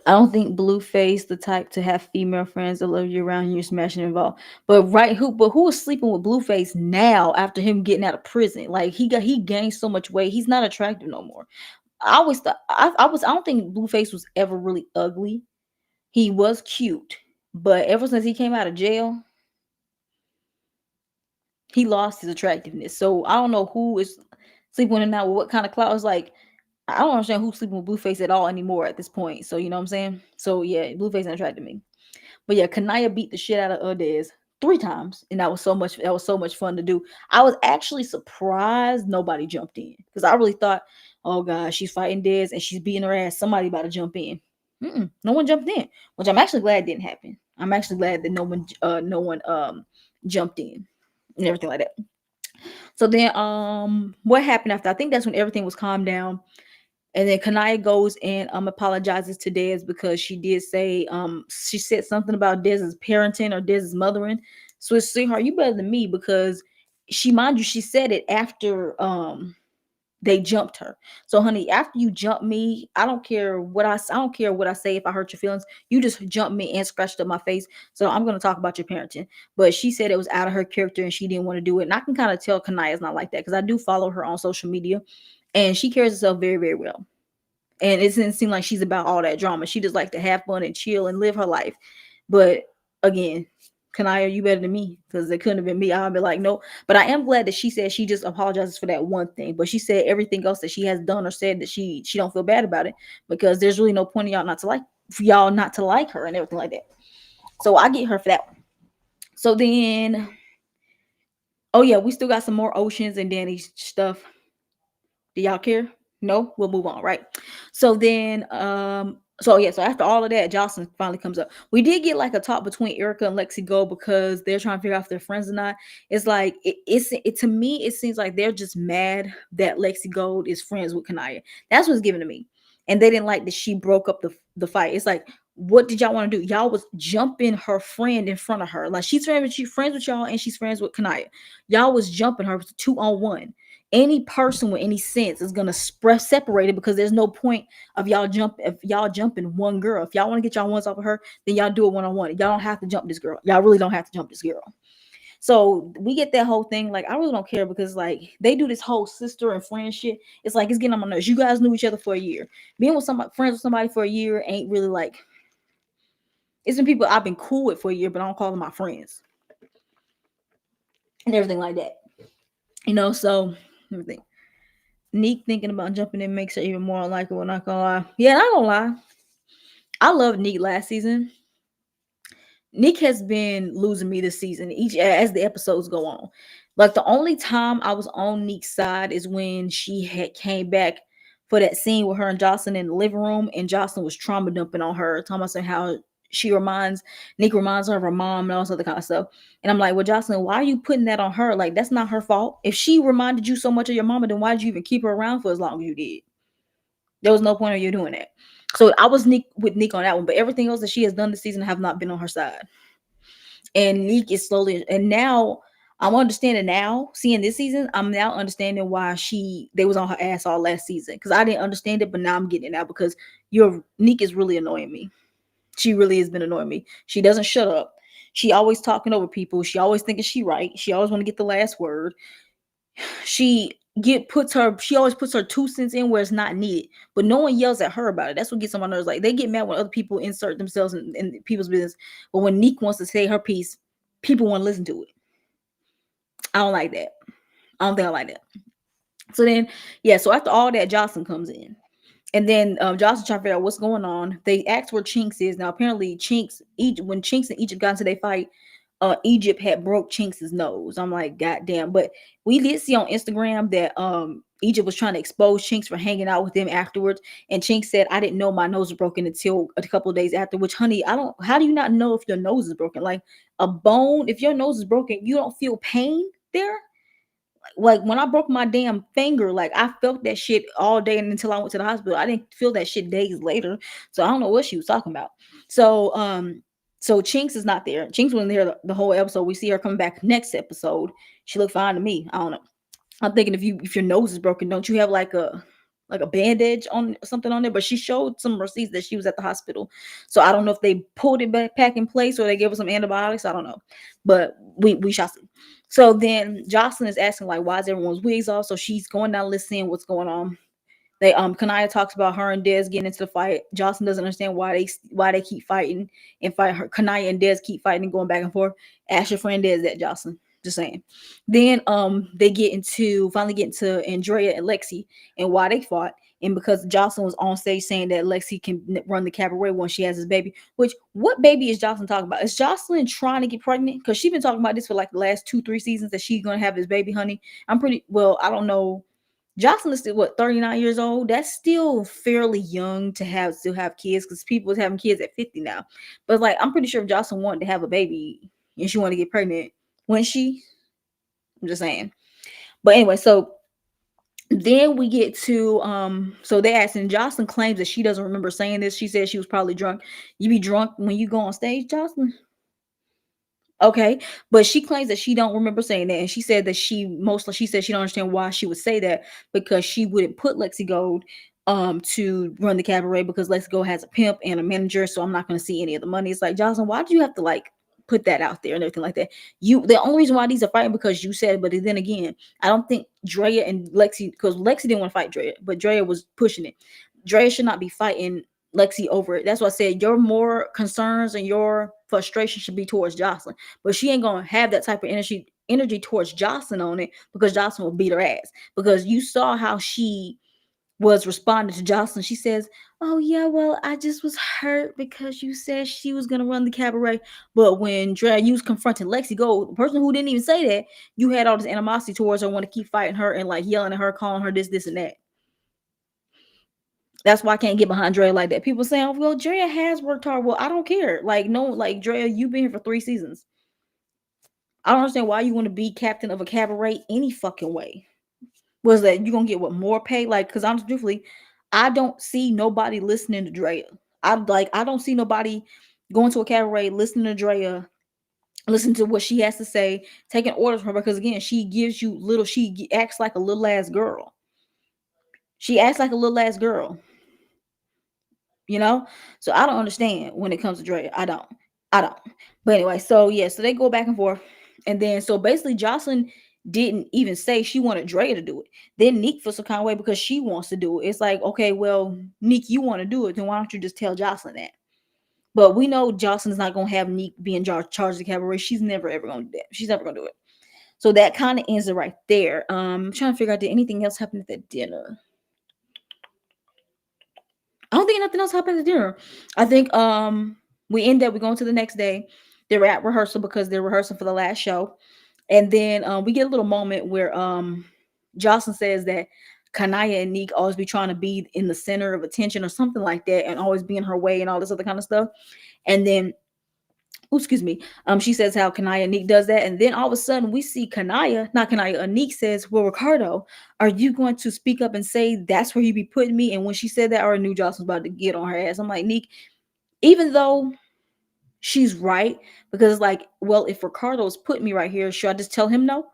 I don't think Blueface the type to have female friends that love you around and you're smashing involved. But who is sleeping with Blueface now after him getting out of prison? Like he gained so much weight. He's not attractive no more. I always thought I don't think Blueface was ever really ugly. He was cute. But ever since he came out of jail, he lost his attractiveness. So I don't know who is sleeping with him now with what kind of clout. It's like I don't understand who's sleeping with Blueface at all anymore at this point. So you know what I'm saying? So yeah, Blueface ain't attracted me. But yeah, Kanaya beat the shit out of Udez 3 times, and that was so much fun to do. I was actually surprised nobody jumped in because I really thought, oh god, she's fighting Dez and she's beating her ass. Somebody about to jump in. No one jumped in, which I'm actually glad didn't happen. I'm actually glad that no one jumped in and everything like that. So then what happened after? I think that's when everything was calmed down. And then Kanaya goes and apologizes to Dez because she did say she said something about Dez's parenting or Dez's mothering. So sweetheart, you better than me because mind you, she said it after they jumped her. So honey, after you jump me, I don't care what I say if I hurt your feelings. You just jump me and scratched up my face. So I'm gonna talk about your parenting. But she said it was out of her character and she didn't want to do it. And I can kind of tell Kanaya's not like that because I do follow her on social media and she carries herself very, very well. And it didn't seem like she's about all that drama. She just like to have fun and chill and live her life. But again, Kanaya, you better than me because it couldn't have been me. I'd be like, no. But I am glad that she said she just apologizes for that one thing. But she said everything else that she has done or said that she don't feel bad about it because there's really no point in y'all not to like her and everything like that. So I get her for that one. So then, oh yeah, we still got some more Oceans and Danny stuff. Do y'all care? No, we'll move on, right? So then, so after all of that, Jocelyn finally comes up. We did get like a talk between Erica and Lexi Gold because they're trying to figure out if they're friends or not. It's like it to me, it seems like they're just mad that Lexi Gold is friends with Kanaya. That's what's given to me. And they didn't like that she broke up the fight. It's like, what did y'all want to do? Y'all was jumping her friend in front of her. Like she's friends with y'all, and she's friends with Kanaya. Y'all was jumping her 2-on-1. Any person with any sense is gonna separate it because there's no point of y'all jumping one girl. If y'all want to get y'all ones off of her, then y'all do it one-on-one. Y'all don't have to jump this girl. Y'all really don't have to jump this girl. So we get that whole thing. Like I really don't care because like they do this whole sister and friend shit. It's like it's getting on my nerves. You guys knew each other for a year. Being with somebody friends with somebody for a year ain't really like. It's been people I've been cool with for a year, but I don't call them my friends and everything like that. So everything. Neek thinking about jumping in makes her even more unlikable. Not gonna lie. Yeah, not gonna lie. I loved Neek last season. Nick has been losing me this season each as the episodes go on. Like the only time I was on Nick's side is when she had came back for that scene with her and Jocelyn in the living room, and Jocelyn was trauma dumping on her, talking about how Nick reminds her of her mom and all this other kind of stuff. And I'm like, well, Joseline, why are you putting that on her? Like, that's not her fault. If she reminded you so much of your mama, then why did you even keep her around for as long as you did? There was no point of you doing that. So I was Nick on that one, but everything else that she has done this season, I have not been on her side. And Nick is slowly, and now I'm understanding now, seeing this season, I'm now understanding why they was on her ass all last season. Because I didn't understand it, but now I'm getting it now because your Nick is really annoying me. She really has been annoying me. She doesn't shut up. She always talking over people. She always thinking she right. She always want to get the last word. She always puts her 2 cents in where it's not needed, but no one yells at her about it. That's what gets on my nerves. Like, they get mad when other people insert themselves in people's business, but when Neek wants to say her piece, people want to listen to it. I don't like that. I don't think I like that. So then, yeah, so after all that, Jocelyn comes in. And then Jocelyn trying to figure out what's going on. They asked where Chinks is. Now, apparently, when Chinks and Egypt got into their fight, Egypt had broke Chinks's nose. I'm like, God damn. But we did see on Instagram that Egypt was trying to expose Chinks for hanging out with them afterwards. And Chinks said, I didn't know my nose was broken until a couple of days after, which, honey, how do you not know if your nose is broken? Like, a bone, if your nose is broken, you don't feel pain there? Like, when I broke my damn finger, like, I felt that shit all day and until I went to the hospital. I didn't feel that shit days later. So I don't know what she was talking about. So Chinks is not there. Chinks wasn't there the whole episode. We see her coming back next episode. She looked fine to me. I don't know. I'm thinking if your nose is broken, don't you have like a bandage on something on there? But she showed some receipts that she was at the hospital. So I don't know if they pulled it back in place or they gave her some antibiotics. I don't know. But we shall see. So then Jocelyn is asking, like, why is everyone's wigs off? So she's going down listening what's going on. Kanaya talks about her and Dez getting into the fight. Jocelyn doesn't understand why they keep fighting and fight her. Kanaya and Dez keep fighting and going back and forth. Ask your friend Dez that, Jocelyn. Just saying. Then they finally get into Andrea and Lexi and why they fought. And because Jocelyn was on stage saying that Lexi can run the cabaret once she has his baby. Which, what baby is Jocelyn talking about? Is Jocelyn trying to get pregnant? Because she's been talking about this for like the last 2-3 seasons that she's gonna have his baby, honey. I don't know. Jocelyn is still, what, 39 years old? That's still fairly young to still have kids, because people is having kids at 50 now. But like, I'm pretty sure if Jocelyn wanted to have a baby and she wanted to get pregnant, wouldn't she? I'm just saying. But anyway, so then we get to so they asked, and Jocelyn claims that she doesn't remember saying this. She said she was probably drunk. You be drunk when you go on stage, Jocelyn? Okay, but she claims that she don't remember saying that, and she said that she said she don't understand why she would say that, because she wouldn't put Lexi Gold to run the cabaret, because Lexi Gold has a pimp and a manager, so I'm not going to see any of the money. It's like, Jocelyn, why do you have to like put that out there and everything like that? The only reason why these are fighting because you said, but then again, I don't think Drea and Lexi, because Lexi didn't want to fight Drea, but Drea was pushing it. Drea should not be fighting Lexi over it. That's why I said your more concerns and your frustration should be towards Jocelyn. But she ain't gonna have that type of energy towards Jocelyn on it, because Jocelyn will beat her ass. Because you saw how she was responding to Jocelyn. She says, "Oh yeah, well, I just was hurt because you said she was gonna run the cabaret." But when Drea, you was confronting Lexi Gold, the person who didn't even say that, you had all this animosity towards her, want to keep fighting her and like yelling at her, calling her this, and that. That's why I can't get behind Drea like that. People saying, well, Drea has worked hard. Well, I don't care. Like, no, like, Drea, you've been here for 3 seasons. I don't understand why you want to be captain of a cabaret any fucking way. Was that you gonna get more pay? Like, because honestly, truthfully, I don't see nobody listening to Drea. I don't see nobody going to a cabaret, listening to Drea, listen to what she has to say, taking orders from her, because again, she acts like a little ass girl. She acts like a little ass girl. you know so I don't understand when it comes to Dre. I don't. But anyway, so yeah, so they go back and forth, and then so basically Jocelyn didn't even say she wanted Dre to do it. Then Neek feels some kind of way because she wants to do it. It's like, okay, well, Neek, you want to do it, then why don't you just tell Jocelyn that? But we know Jocelyn's not gonna have Neek be in charge of the cabaret. She's never ever gonna do that. She's never gonna do it. So that kind of ends it right there. I'm trying to figure out, did anything else happen at that dinner? I don't think nothing else happened at dinner. I think we go into the next day. They're at rehearsal because they're rehearsing for the last show. And then we get a little moment where Jocelyn says that Kanaya and Neek always be trying to be in the center of attention or something like that, and always be in her way and all this other kind of stuff. And then, oh, excuse me, she says how Kanaya Neek does that, and then all of a sudden we see Kanaya, not Kanaya, Neek says, "Well, Ricardo, are you going to speak up and say that's where you be putting me?" And when she said that, I already knew Jocelyn was about to get on her ass. I'm like, Neek, even though she's right, because it's like, well, if Ricardo's putting me right here, should I just tell him no?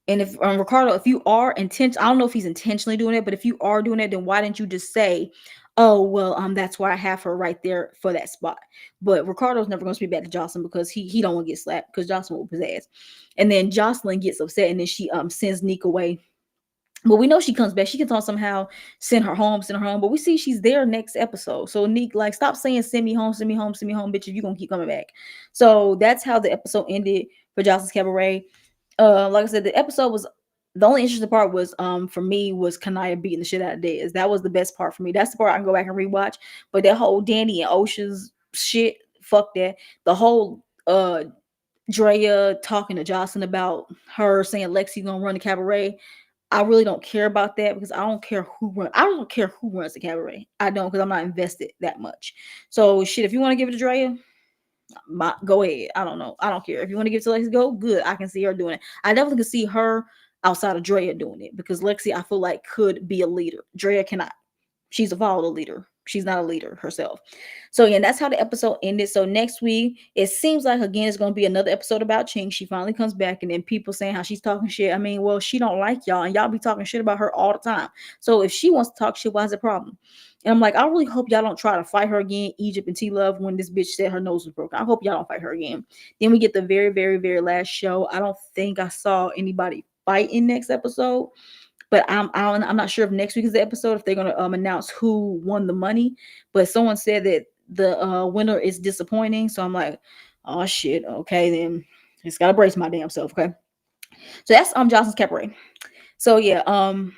And if Ricardo, if you are I don't know if he's intentionally doing it, but if you are doing it, then why didn't you just say, "Oh, well, that's why I have her right there for that spot." But Ricardo's never going to speak back to Jocelyn because he don't want to get slapped because Jocelyn will whoop his ass. And then Jocelyn gets upset and then she sends Nick away. But we know she comes back. She can talk somehow send her home, send her home. But we see she's there next episode. So Nick, like, stop saying send me home, send me home, send me home, bitch. If you gonna keep coming back. So that's how the episode ended for Jocelyn's Cabaret. Like I said, the episode was the only interesting part was for me was Kanaya beating the shit out of Dez. That was the best part for me. That's the part I can go back and rewatch. But that whole Danny and Ocean's shit, fuck that. The whole Drea talking to Jocelyn about her saying Lexi gonna run the cabaret. I really don't care about that because I don't care who runs the cabaret. I don't, because I'm not invested that much. So shit, if you want to give it to Drea, go ahead. I don't know. I don't care. If you want to give it to Lexi, go, good. I can see her doing it. I definitely can see her outside of Drea doing it because Lexi, I feel like, could be a leader. Drea cannot. She's a follow leader. She's not a leader herself. So yeah, that's how the episode ended. So next week, it seems like again it's gonna be another episode about Ching. She finally comes back, and then people saying how she's talking shit. I mean, well, she don't like y'all, and y'all be talking shit about her all the time. So if she wants to talk shit, why's the problem? And I'm like, I really hope y'all don't try to fight her again, Egypt and T Love, when this bitch said her nose was broken. I hope y'all don't fight her again. Then we get the very, very, very last show. I don't think I saw anybody fight in next episode. But I'm not sure if next week is the episode, if they're gonna announce who won the money. But someone said that the winner is disappointing, so I'm like, oh shit, okay then, just gotta brace my damn self, okay. So that's Johnson's Cabaret. So yeah, I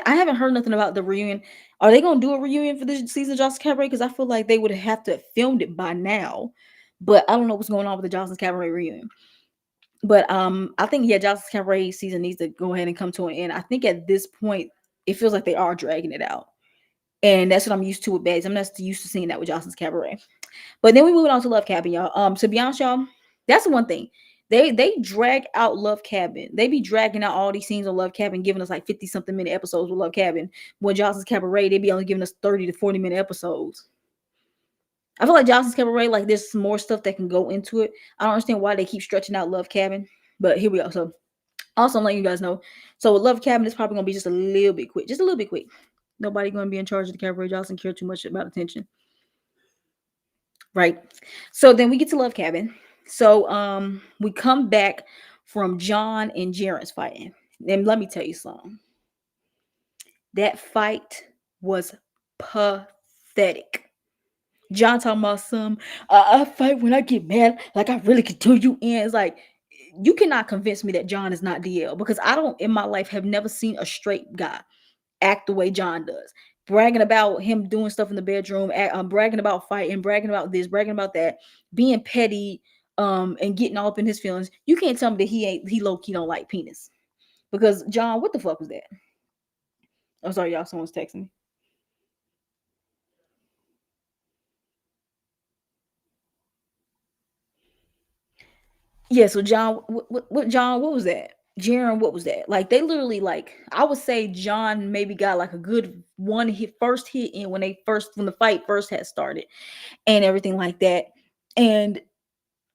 haven't heard nothing about the reunion. Are they gonna do a reunion for this season of Johnson's Cabaret? Because I feel like they would have to have filmed it by now, but I don't know what's going on with the Johnson's Cabaret reunion. But I think, yeah, Johnson's Cabaret season needs to go ahead and come to an end. I think at this point it feels like they are dragging it out, and that's what I'm used to with Baddies. I'm not used to seeing that with Johnson's Cabaret. But then we move on to Love Cabin, y'all. To be honest, y'all, that's the one thing. They drag out Love Cabin. They be dragging out all these scenes on Love Cabin, giving us like 50 something minute episodes with Love Cabin. When Johnson's Cabaret, they be only giving us 30 to 40 minute episodes. I feel like Johnson's Cabaret, like, there's some more stuff that can go into it. I don't understand why they keep stretching out Love Cabin, but here we go. So also, I'm letting you guys know. So with Love Cabin, it's probably gonna be just a little bit quick, just a little bit quick. Nobody gonna be in charge of the cabaret. Johnson care too much about attention, right? So then we get to Love Cabin. So we come back from John and Jaren's fighting, and let me tell you something. That fight was pathetic. John talking about some, I fight when I get mad, like I really can do you in. It's like, you cannot convince me that John is not DL, because I don't in my life have never seen a straight guy act the way John does. Bragging about him doing stuff in the bedroom, bragging about fighting, bragging about this, bragging about that, being petty, and getting all up in his feelings. You can't tell me that he low key don't like penis. Because John, what the fuck was that? I'm sorry, y'all. Someone's texting me. Yeah, so John, what John, what was that? Jaren, what was that? Like, they literally, like, I would say John maybe got like a good one hit, first hit in when the fight first had started and everything like that. And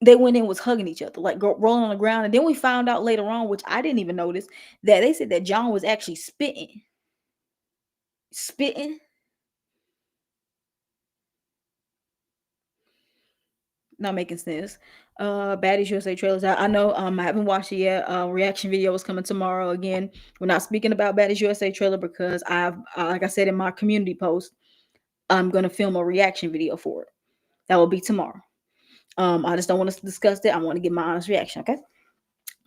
they went in was hugging each other, like rolling on the ground. And then we found out later on, which I didn't even notice, that they said that John was actually spitting. Spitting. Not making sense. Baddies USA trailers. I know I haven't watched it yet. Reaction video is coming tomorrow. Again, we're not speaking about Baddies USA trailer because I've like I said in my community post, I'm gonna film a reaction video for it. That will be tomorrow. I just don't want us to discuss that. I want to get my honest reaction, okay?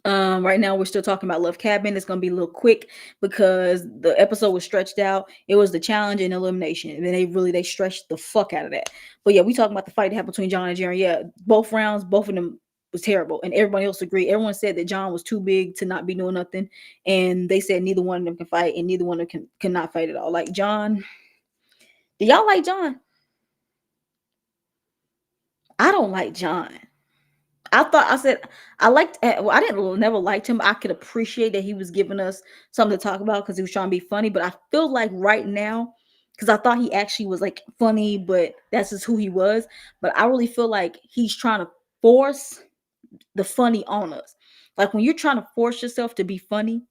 Right now we're still talking about Love Cabin. It's gonna be a little quick because the episode was stretched out. It was the challenge and elimination, and then they stretched the fuck out of that. But yeah, we talking about the fight that happened between John and Jaren. Yeah, both rounds, both of them. was terrible, and everybody else agreed. Everyone said that John was too big to not be doing nothing, and they said neither one of them can fight, and neither one of them cannot fight at all. Like John, do y'all like John? I don't like John. I said I liked. Well, I didn't never liked him. I could appreciate that he was giving us something to talk about because he was trying to be funny. But I feel like right now, because I thought he actually was like funny, but that's just who he was. But I really feel like he's trying to force the funny on us. Like when you're trying to force yourself to be funny,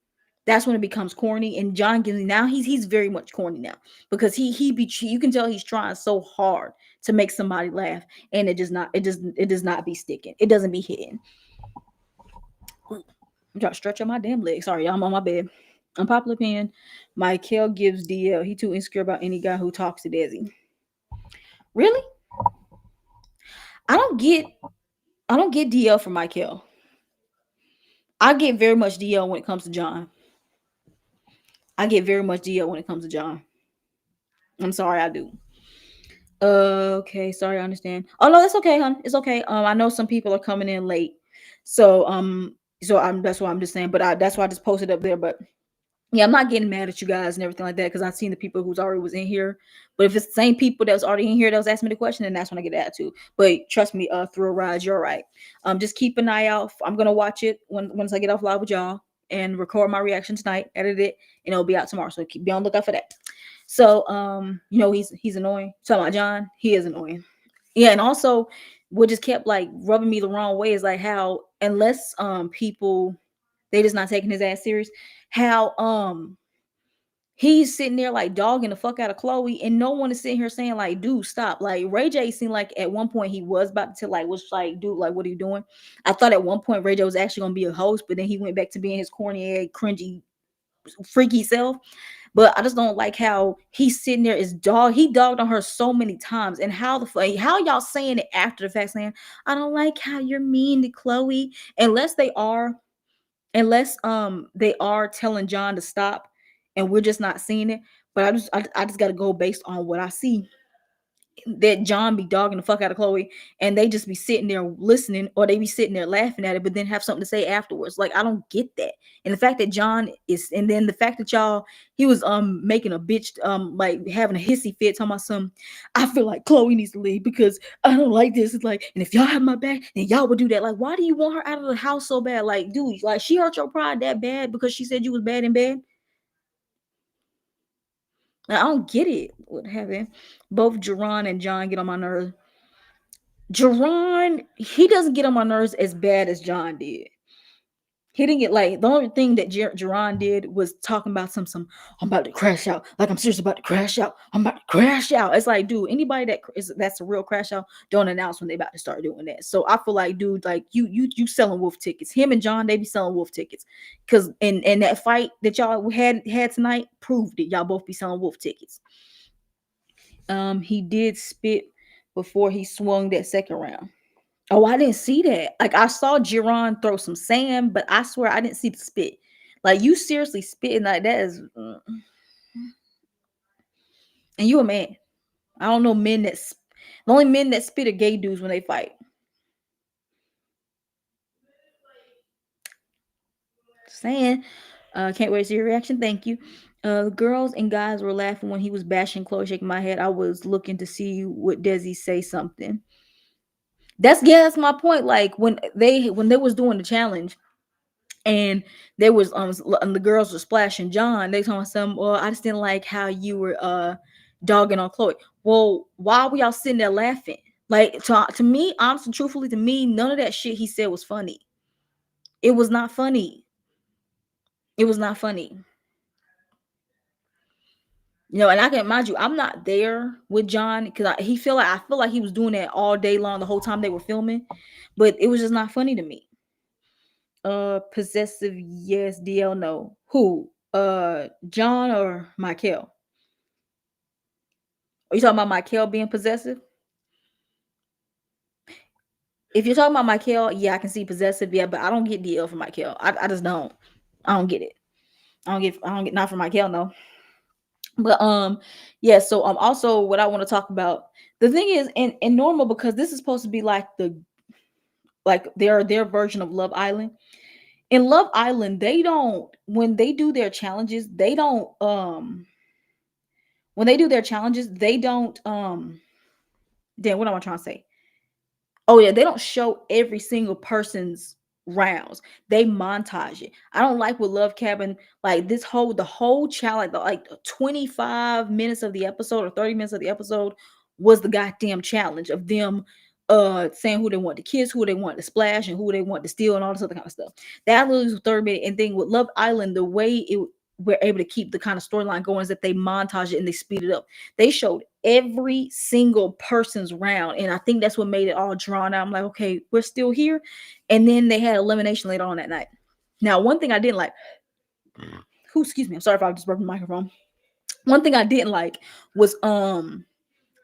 that's when it becomes corny. And John Gibney now he's very much corny now because he be you can tell he's trying so hard to make somebody laugh, and it does not be sticking. It doesn't be hitting. I'm trying to stretch out my damn leg. Sorry, y'all, I'm on my bed. Unpopular opinion: Michael gives DL. He too insecure about any guy who talks to Desi. Really? I don't get I don't get DL from Michael. I get very much DL when it comes to John. I get very much DL when it comes to John. I'm sorry, I do. Okay, sorry, I understand. Oh no, that's okay, hon. It's okay. I know some people are coming in late, so I'm that's why I'm just saying. But that's why I just posted up there. But yeah, I'm not getting mad at you guys and everything like that because I've seen the people who's already was in here. But if it's the same people that was already in here that was asking me the question, then that's when I get attitude. But trust me, through a ride, you're right. Just keep an eye out. I'm gonna watch it once I get off live with y'all and record my reaction tonight, edit it, and it'll be out tomorrow. So be on the lookout for that. So he's annoying. Talking about John, he is annoying. Yeah, and also what just kept like rubbing me the wrong way is like how unless people they just not taking his ass serious, how he's sitting there like dogging the fuck out of Chloe, and no one is sitting here saying like, dude, stop. Like Ray J seemed like at one point he was about to like, was like, dude, like, what are you doing? I thought at one point Ray J was actually gonna be a host, but then he went back to being his corny, cringy, freaky self. But I just don't like how he's sitting there is dog. He dogged on her so many times, and how y'all saying it after the fact, saying I don't like how you're mean to Chloe, unless they are telling John to stop, and we're just not seeing it. But I just got to go based on what I see that John be dogging the fuck out of Chloe, and they just be sitting there listening, or they be sitting there laughing at it, but then have something to say afterwards. Like I don't get that. And the fact that John is, and then the fact that he was making a bitch like having a hissy fit, talking about some. I feel like Chloe needs to leave because I don't like this. It's like, and if y'all have my back, then y'all would do that. Like, why do you want her out of the house so bad? Like, dude, like she hurt your pride that bad because she said you was bad in bed. Like, I don't get it. What happened? Both Jerron and John get on my nerves. Jerron, he doesn't get on my nerves as bad as John did. He didn't get like the only thing that Jerron did was talking about some. I'm about to crash out. Like I'm seriously about to crash out. I'm about to crash out. It's like, dude, anybody that's a real crash out don't announce when they about to start doing that. So I feel like, dude, like you selling wolf tickets. Him and John, they be selling wolf tickets because and that fight that y'all had tonight proved it. Y'all both be selling wolf tickets. He did spit before he swung that second round. Oh, I didn't see that. Like I saw Giron throw some sand, but I swear I didn't see the spit. Like you seriously spitting like that is, and you a man. I don't know men the only men that spit are gay dudes when they fight. Saying, can't wait to see your reaction. Thank you. The girls and guys were laughing when he was bashing Chloe, shaking my head. I was looking to see what Desi say something. That's my point. Like when they was doing the challenge and there was the girls were splashing John. They told some, well, I just didn't like how you were dogging on Chloe. Well, why were y'all sitting there laughing? Like to me, honestly, truthfully, to me, none of that shit he said was funny. It was not funny. It was not funny. And I can mind you, I'm not there with John because I feel like he was doing that all day long, the whole time they were filming, but it was just not funny to me. Possessive, yes. DL, no. Who? John or Michael? Are you talking about Michael being possessive? If you're talking about Michael, yeah, I can see possessive, yeah, but I don't get DL from Michael. I just don't. I don't get it. I don't get not from Michael, no. But yeah, so also what I want to talk about. The thing is, in normal, because this is supposed to be like like their version of Love Island. In Love Island, they don't when they do their challenges, they don't when they do their challenges, they don't damn, what am I trying to say? Oh yeah, they don't show every single person's rounds. They montage it. I don't like with Love Cabin, like the whole challenge, like 25 minutes of the episode or 30 minutes of the episode was the goddamn challenge of them saying who they want to kiss, who they want to splash, and who they want to steal, and all this other kind of stuff. That literally was 30 minutes. And thing with Love Island, the way it we're able to keep the kind of storyline going is that they montage it and they speed it up. They showed every single person's round, and I think that's what made it all drawn out. I'm like, okay, we're still here. And then they had elimination later on that night. Now, one thing I didn't like, who excuse me, I'm sorry if I just broke the microphone. One thing I didn't like was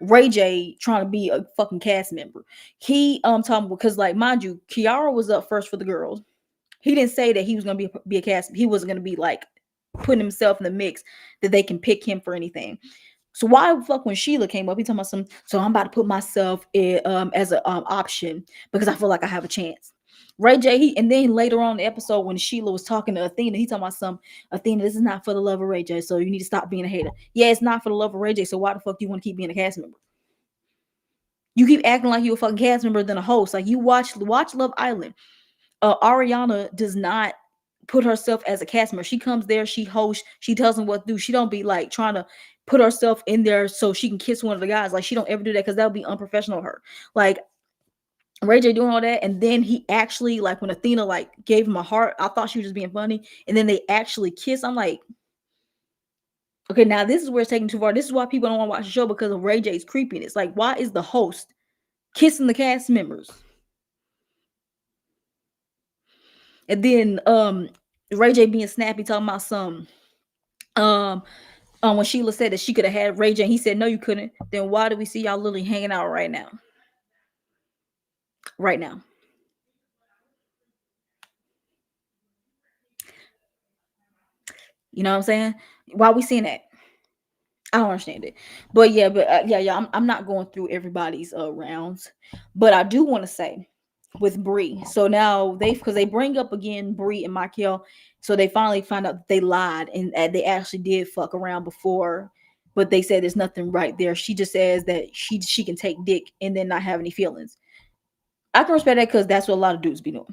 Ray J trying to be a fucking cast member. He talking, because like, mind you, Kiara was up first for the girls. He didn't say that he was gonna be a cast. He wasn't gonna be like putting himself in the mix that they can pick him for anything. So why the fuck when Sheila came up, he talking about some, so I'm about to put myself in, as an option because I feel like I have a chance. Ray J, and then later on in the episode when Sheila was talking to Athena, he talking about some, Athena, this is not for the love of Ray J, so you need to stop being a hater. Yeah, it's not for the love of Ray J, so why the fuck do you want to keep being a cast member? You keep acting like you a fucking cast member than a host. Like, you watch Love Island. Ariana does not put herself as a cast member. She comes there, she hosts, she tells them what to do. She don't be like trying to put herself in there so she can kiss one of the guys. Like, she don't ever do that because that would be unprofessional of her. Like, Ray J doing all that, and then he actually, like, when Athena like gave him a heart, I thought she was just being funny, and then they actually kiss. I'm like, okay, now this is where it's taking too far. This is why people don't want to watch the show, because of Ray J's creepiness. Like, why is the host kissing the cast members? And then Ray J being snappy, talking about some when Sheila said that she could have had Ray J, and he said no, you couldn't. Then why do we see y'all literally hanging out right now? Right now. You know what I'm saying? Why we seeing that? I don't understand it. But yeah, yeah, I'm not going through everybody's rounds. But I do want to say with Bree. So now because they bring up again Bree and Michael. So they finally find out that they lied, and they actually did fuck around before, but they said there's nothing right there. She just says that she can take dick and then not have any feelings. I can respect that because that's what a lot of dudes be doing.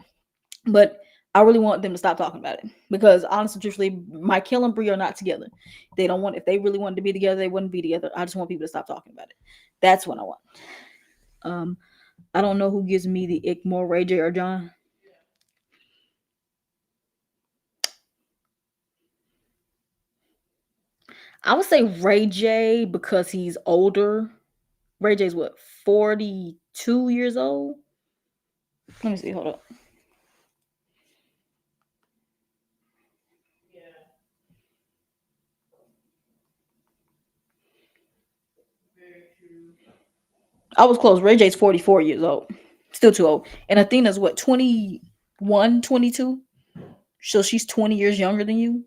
But I really want them to stop talking about it, because honestly, truthfully, Michael and Bree are not together. They don't want, if they really wanted to be together, they wouldn't be together. I just want people to stop talking about it. That's what I want. I don't know who gives me the ick more, Ray J or John. I would say Ray J because he's older. Ray J's what, 42 years old? Let me see. Hold up. I was close. Ray J's 44 years old. Still too old. And Athena's what, 21, 22? So she's 20 years younger than you.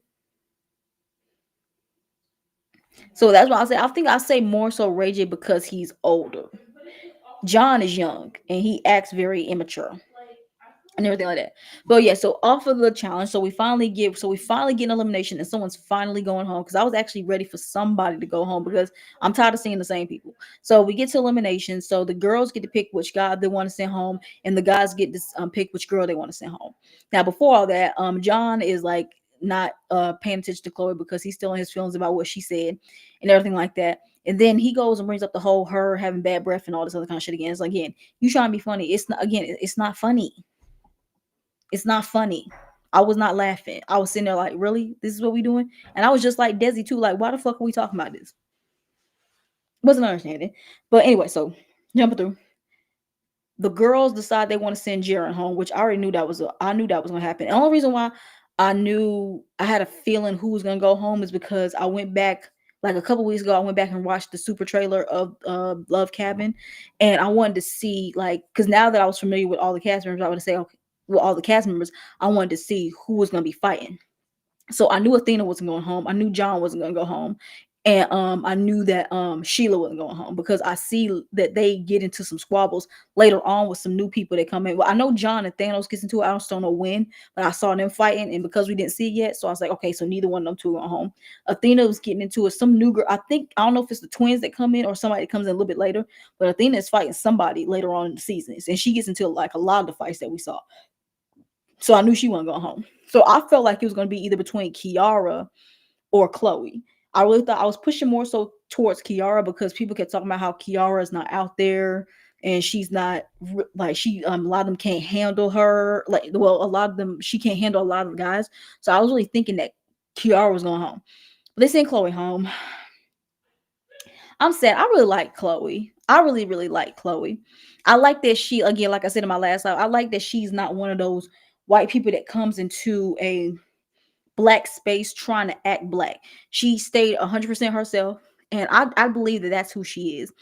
So that's why I think I say more so Ray J because he's older. John is young and he acts very immature and everything like that. But yeah, so off of the challenge, so we finally get an elimination, and someone's finally going home, because I was actually ready for somebody to go home because I'm tired of seeing the same people. So we get to elimination. So the girls get to pick which guy they want to send home, and the guys get to pick which girl they want to send home. Now, before all that, John is like not paying attention to Chloe because he's still in his feelings about what she said and everything like that. And then he goes and brings up the whole her having bad breath and all this other kind of shit again. It's like, again, you trying to be funny. It's not, again, it's not funny. It's not funny. I was not laughing. I was sitting there like, really? This is what we doing? And I was just like Desi too, like, why the fuck are we talking about this? Wasn't understanding. But anyway, so jumping through. The girls decide they want to send Jaron home, which I already knew I knew that was gonna happen. And the only reason why I knew I had a feeling who was gonna go home is because I went back like a couple weeks ago. I went back and watched the super trailer of Love Cabin, and I wanted to see, like, because now that I was familiar with all the cast members, I would say, okay, well, all the cast members, I wanted to see who was gonna be fighting. So I knew Athena wasn't going home. I knew John wasn't gonna go home. And I knew that Sheila wasn't going home because I see that they get into some squabbles later on with some new people that come in. Well, I know John and Thanos gets into it. I just don't know when, but I saw them fighting, and because we didn't see it yet, so I was like, okay, so neither one of them two are home. Athena was getting into it. Some new girl, I think, I don't know if it's the twins that come in or somebody that comes in a little bit later, but Athena is fighting somebody later on in the seasons, and she gets into like a lot of the fights that we saw. So I knew she wasn't going home. So I felt like it was going to be either between Kiara or Chloe. I really thought I was pushing more so towards Kiara because people kept talking about how Kiara is not out there and she's not like she a lot of them can't handle her. Like, well, a lot of them she can't handle a lot of the guys. So I was really thinking that Kiara was going home. But they sent Chloe home. I'm sad. I really like Chloe. I really, really like Chloe. I like that she, again, like I said in my last live, I like that she's not one of those white people that comes into a black space trying to act black. She stayed 100% herself, and I believe that that's who she is.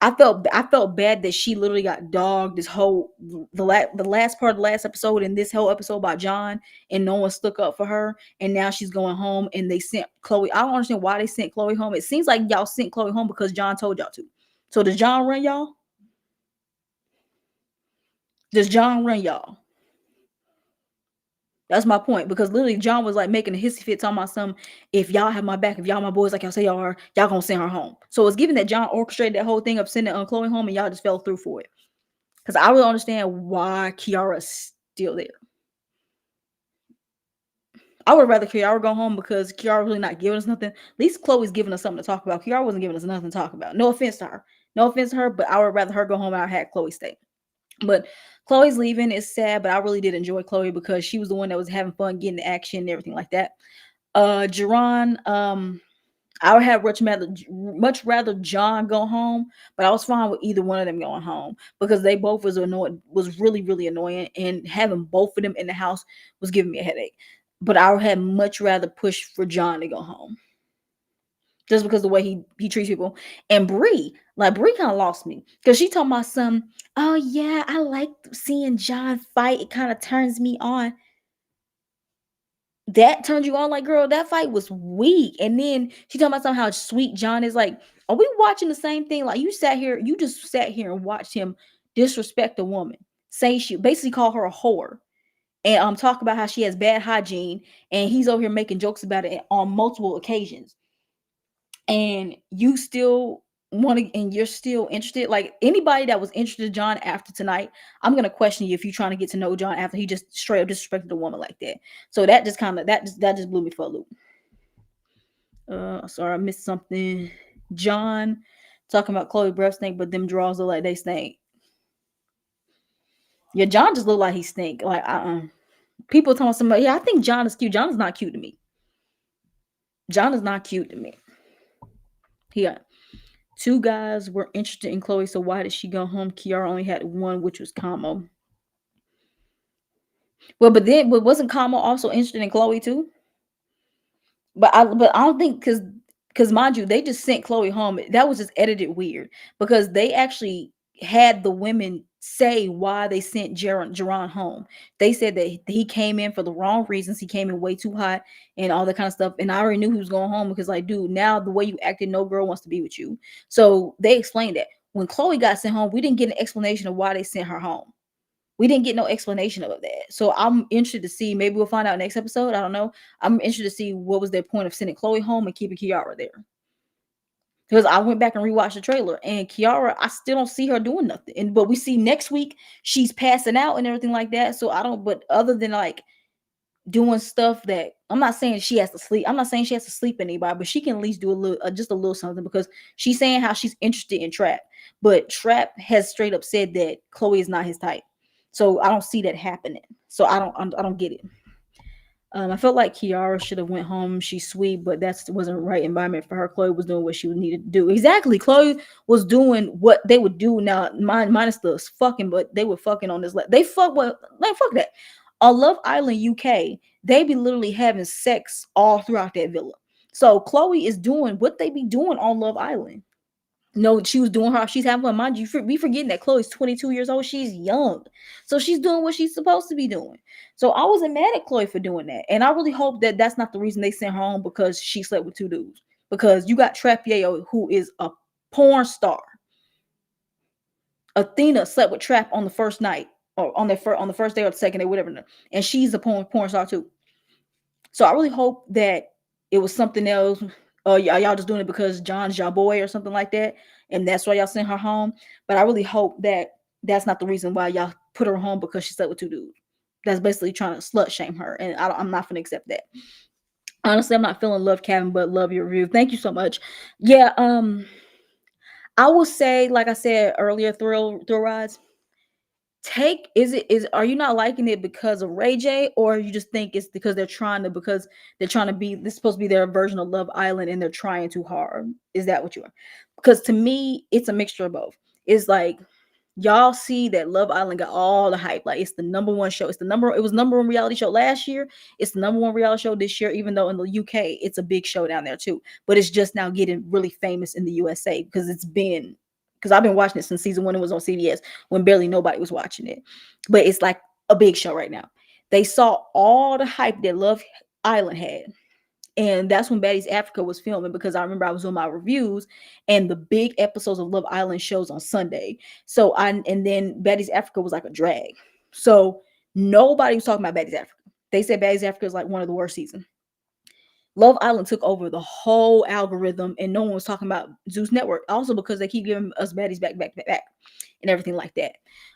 I felt bad that she literally got dogged this whole the last part of the last episode and this whole episode about John, and no one stuck up for her, and now she's going home and they sent Chloe. I don't understand why they sent Chloe home. It seems like y'all sent Chloe home because John told y'all to. So does John run y'all? Does John run y'all? That's my point, because literally John was like making a hissy fit talking about some, if y'all have my back, if y'all my boys like y'all say y'all are, y'all gonna send her home. So it's given that John orchestrated that whole thing of sending Chloe home and y'all just fell through for it. Because I really understand why Kiara's still there. I would rather Kiara go home because Kiara really not giving us nothing. At least Chloe's giving us something to talk about. Kiara wasn't giving us nothing to talk about. No offense to her. No offense to her, but I would rather her go home and I had Chloe stay. But Chloe's leaving is sad, but I really did enjoy Chloe because she was the one that was having fun getting the action and everything like that. Jerron, I would have much rather John go home, but I was fine with either one of them going home because they both was really, really annoying, and having both of them in the house was giving me a headache. But I would have much rather push for John to go home. Just because the way he treats people. And Bree kind of lost me. Because she told my son, oh yeah, I like seeing John fight. It kind of turns me on. That turned you on, like, girl, that fight was weak. And then she talking about something how sweet John is. Like, are we watching the same thing? Like, you just sat here and watched him disrespect a woman, say she basically call her a whore, and talk about how she has bad hygiene, and he's over here making jokes about it on multiple occasions. And you still want to, and you're still interested. Like, anybody that was interested in John after tonight, I'm gonna question you if you're trying to get to know John after he just straight up disrespected a woman like that. So that just kind of that just blew me for a loop. Sorry, I missed something. John talking about Chloe breath stink, but them draws look like they stink. Yeah, John just look like he stink. Like, people telling somebody, yeah, I think John is cute. John is not cute to me. John is not cute to me. Yeah. Two guys were interested in Chloe, so why did she go home? Kiara only had one, which was Kamo. Well, but wasn't Kamo also interested in Chloe too? But I don't think, because mind you, they just sent Chloe home. That was just edited weird because they actually had the women say why they sent Jerron home. They said that he came in for the wrong reasons. He came in way too hot and all that kind of stuff. And I already knew he was going home because, like, dude, now the way you acted, no girl wants to be with you. So they explained that when Chloe got sent home, we didn't get an explanation of why they sent her home. We didn't get no explanation of that. So I'm interested to see. Maybe we'll find out next episode. I don't know. I'm interested to see what was their point of sending Chloe home and keeping Kiara there. Because I went back and rewatched the trailer, and Kiara, I still don't see her doing nothing. But we see next week she's passing out and everything like that. So I don't. But other than like doing stuff that, I'm not saying she has to sleep. I'm not saying she has to sleep anybody, but she can at least do a little, just a little something, because she's saying how she's interested in Trap, but Trap has straight up said that Chloe is not his type. So I don't see that happening. So I don't get it. I felt like Kiara should have went home. She's sweet, but that wasn't the right environment for her. Chloe was doing what she needed to do. Exactly. Chloe was doing what they would do now. Minus the fucking, but they were fucking on this. They fuck what? Like, fuck that. On Love Island UK, they be literally having sex all throughout that villa. So Chloe is doing what they be doing on Love Island. No, she was doing her. She's having fun. Mind you, we forgetting that Chloe's 22 years old. She's young. So she's doing what she's supposed to be doing. So I wasn't mad at Chloe for doing that. And I really hope that that's not the reason they sent her home, because she slept with two dudes. because you got Trap Yayo, who is a porn star. Athena slept with Trap on the first night, or on the first day or the second day, whatever, and she's a porn star too. So I really hope that it was something else. Y'all just doing it because John's your boy or something like that, and that's why y'all sent her home. But I really hope that that's not the reason why y'all put her home, because she slept with two dudes. That's basically trying to slut shame her, and I'm not gonna accept that. Honestly, I'm not feeling love Kevin, but love your review. Thank you so much. Yeah, I will say, like I said earlier, thrill rides. Take is are you not liking it because of Ray J, or you just think it's because they're trying to be, this is supposed to be their version of Love Island and they're trying too hard? Is that what you are? Because to me, it's a mixture of both. It's like, y'all see that Love Island got all the hype. Like, it's the number one show. It was number one reality show last year. It's the number one reality show this year, even though in the UK it's a big show down there too. But it's just now getting really famous in the USA because I've been watching it since season one. It was on CBS when barely nobody was watching it. But it's like a big show right now. They saw all the hype that Love Island had, and that's when Baddies Africa was filming, because I remember I was doing my reviews and the big episodes of Love Island shows on Sunday. And then Baddies Africa was like a drag. So nobody was talking about Baddies Africa. They said Baddies Africa is like one of the worst seasons. Love Island took over the whole algorithm, and no one was talking about Zeus Network. Also because they keep giving us baddies back, and everything like that.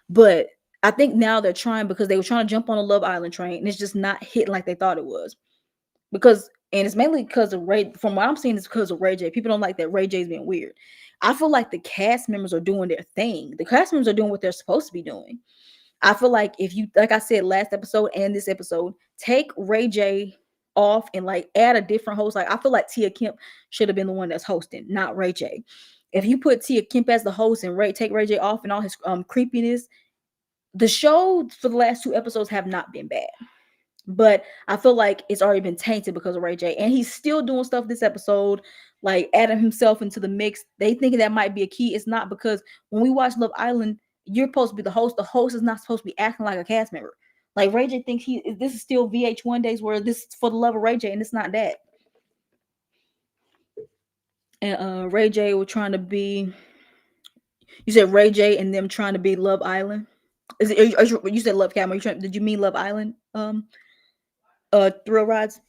But I think now they're trying, because they were trying to jump on the Love Island train, and it's just not hitting like they thought it was. Because, and it's mainly because of Ray. From what I'm seeing, it's because of Ray J. People don't like that Ray J's being weird. I feel like the cast members are doing their thing. The cast members are doing what they're supposed to be doing. I feel like if you, like I said last episode and this episode, take Ray J off and like add a different host. Like, I feel like Tia Kemp should have been the one that's hosting, not Ray J. If you put Tia Kemp as the host and take Ray J off and all his creepiness, the show for the last two episodes have not been bad. But I feel like it's already been tainted because of Ray J. And he's still doing stuff this episode, like adding himself into the mix. They think that might be a key. It's not, because when we watch Love Island, you're supposed to be the host. The host is not supposed to be acting like a cast member. Like, Ray J thinks this is still VH1 days, where this is for the love of Ray J, and it's not that. And Ray J was trying to be, you said Ray J and them trying to be Love Island. Is it, you said Love Cam? Did you mean Love Island? Thrill rides.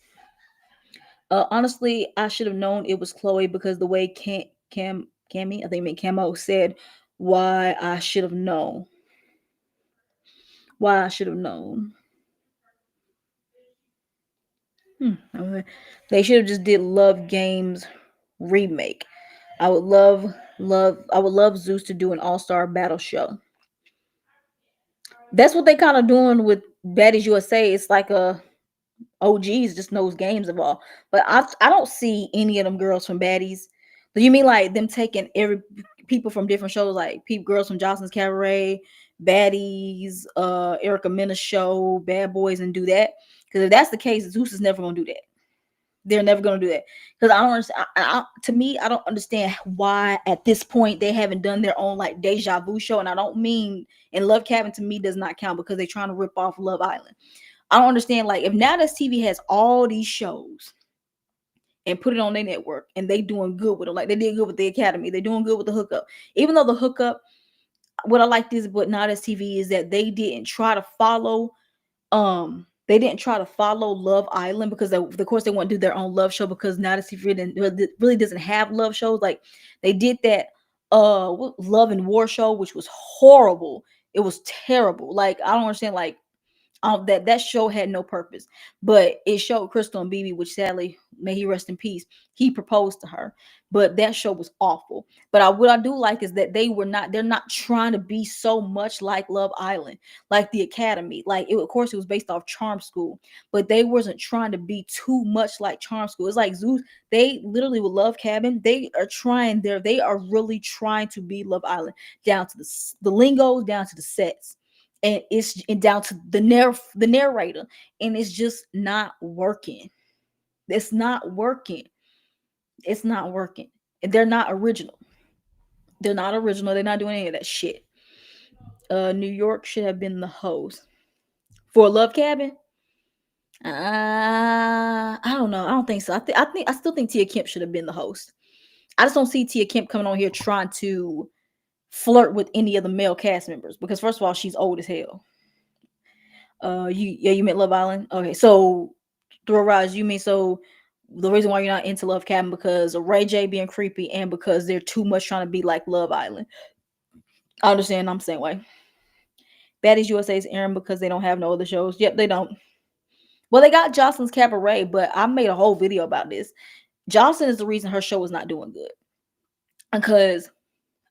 Honestly, I should have known it was Chloe, because the way Cammy, I think mean Camo said, why I should have known. Why I should have known. Okay. They should have just did Love Games remake. I would love Zeus to do an all-star battle show. That's what they kind of doing with Baddies USA. It's like a OGs just knows games of all. But I don't see any of them girls from Baddies. Do you mean like them taking every people from different shows, like girls from Jocelyn's Cabaret, Baddies, Erica Mena's show, Bad Boys, and do that? Because if that's the case, Zeus is never gonna do that. They're never gonna do that, because I don't understand. To me, I don't understand why at this point they haven't done their own like deja vu show. And I don't mean, and Love Cabin to me does not count, because they're trying to rip off Love Island. I don't understand. Like, if Now That's TV has all these shows and put it on their network, and they doing good with them, like they did good with the Academy, they're doing good with the Hookup. Even though the Hookup, what I like this, but Now That's TV, is that they didn't try to follow. Love Island, because of course they want to do their own love show, because Now That's TV really doesn't have love shows. Like, they did that Love and War show, which was horrible. It was terrible. Like, I don't understand. Like, that show had no purpose, but it showed Crystal and BB, which sadly, may he rest in peace, he proposed to her. But that show was awful. But what I do like is that they're not trying to be so much like Love Island, like the Academy. Like, of course it was based off Charm School, but they wasn't trying to be too much like Charm School. It's like Zeus, they literally with Love Cabin, they are really trying to be Love Island, down to the lingo, down to the sets, and down to the narrator, and it's just not working. It's not working. It's not working. They're not original. They're not original. They're not doing any of that shit. New York should have been the host for Love Cabin. I don't know. I don't think so. I still think Tia Kemp should have been the host. I just don't see Tia Kemp coming on here trying to flirt with any of the male cast members because first of all, she's old as hell. You meant Love Island? Okay, so through Raj, you mean so the reason why you're not into Love Cabin because of Ray J being creepy and because they're too much trying to be like Love Island. I understand. I'm the same way. Baddies USA is airing because they don't have no other shows. Yep, they don't. Well, they got Joseline's Cabaret, but I made a whole video about this. Jocelyn is the reason her show is not doing good because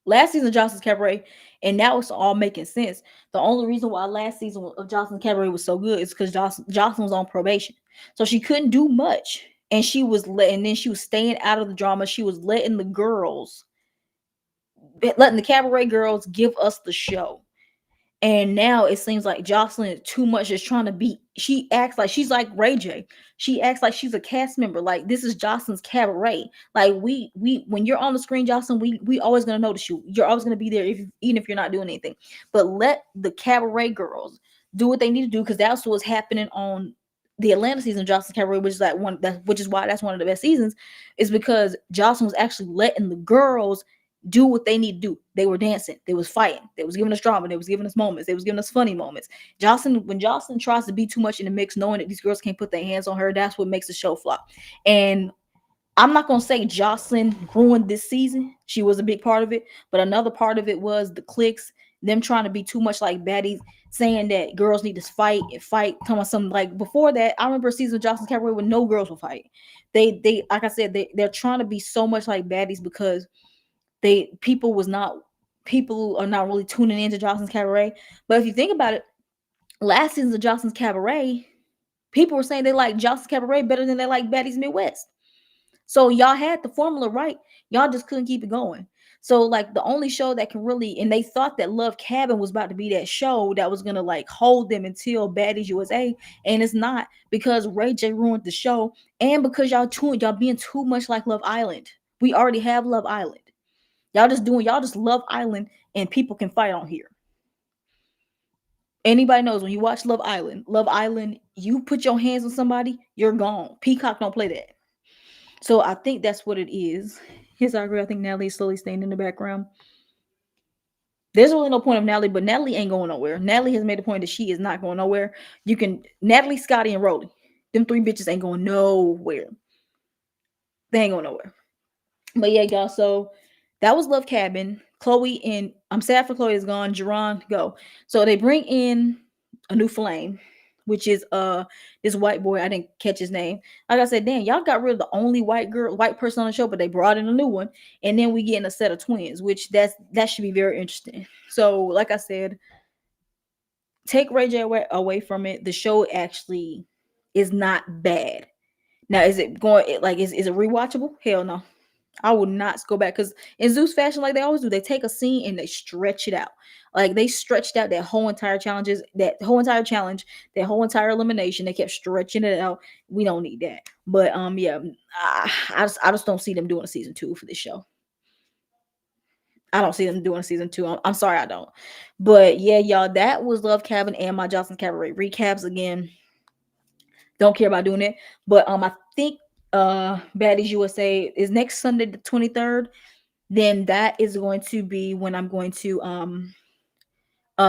last season of Joseline's Cabaret, and now it's all making sense. The only reason why last season of Joseline's Cabaret was so good is because Jocelyn was on probation, so she couldn't do much, and and then she was staying out of the drama. She was letting the cabaret girls give us the show. And now it seems like Jocelyn is too much is trying to be. She acts like she's like Ray J. She acts like she's a cast member. Like this is Jocelyn's cabaret. Like we when you're on the screen, Jocelyn, we always gonna notice you. You're always gonna be there, even if you're not doing anything. But let the cabaret girls do what they need to do because that's what's happening on the Atlanta season of Jocelyn's Cabaret, which is why that's one of the best seasons, is because Jocelyn was actually letting the girls do what they need to do. They were dancing, they was fighting, they was giving us drama, they was giving us moments, they was giving us funny moments. When Jocelyn tries to be too much in the mix, knowing that these girls can't put their hands on her, that's what makes the show flop. And I'm not gonna say Jocelyn ruined this season. She was a big part of it, but another part of it was the clicks, them trying to be too much like baddies, saying that girls need to fight and fight. Talking about something like before that, I remember a season of Jocelyn's Cabaret where no girls will fight. They like I said, they're trying to be so much like baddies because they people are not really tuning into Johnson's Cabaret. But if you think about it, last season of Johnson's Cabaret, people were saying they like Johnson's Cabaret better than they like Baddies Midwest. So y'all had the formula right. Y'all just couldn't keep it going. So like the only show that can really, and they thought that Love Cabin was about to be that show that was gonna like hold them until Baddies USA, and it's not because Ray J ruined the show, and because y'all being too much like Love Island. We already have Love Island. Y'all just Love Island and people can fight on here. Anybody knows when you watch Love Island, you put your hands on somebody, you're gone. Peacock don't play that. So I think that's what it is. Yes, I agree. I think Natalie's slowly staying in the background. There's really no point of Natalie, but Natalie ain't going nowhere. Natalie has made the point that she is not going nowhere. Natalie, Scotty, and Rolly. Them three bitches ain't going nowhere. They ain't going nowhere. But yeah, y'all. So that was Love Cabin. Chloe and I'm sad for Chloe is gone. Jerron, go. So they bring in a new flame, which is this white boy. I didn't catch his name. Like I said, damn, y'all got rid of the only white person on the show, but they brought in a new one, and then we get in a set of twins, which that should be very interesting. So, like I said, take Ray J away from it. The show actually is not bad. Now, is it going like is it rewatchable? Hell no. I would not go back because in Zeus fashion, like they always do, they take a scene and they stretch it out. Like they stretched out that whole entire elimination. They kept stretching it out. We don't need that. But yeah, I just don't see them doing a season 2 for this show. I don't see them doing a season 2. I'm sorry, I don't. But yeah, y'all, that was Love Cabin and my Johnson's Cabaret recaps again. Don't care about doing it. But I think Baddies USA is next Sunday the 23rd. Then that is going to be when I'm going to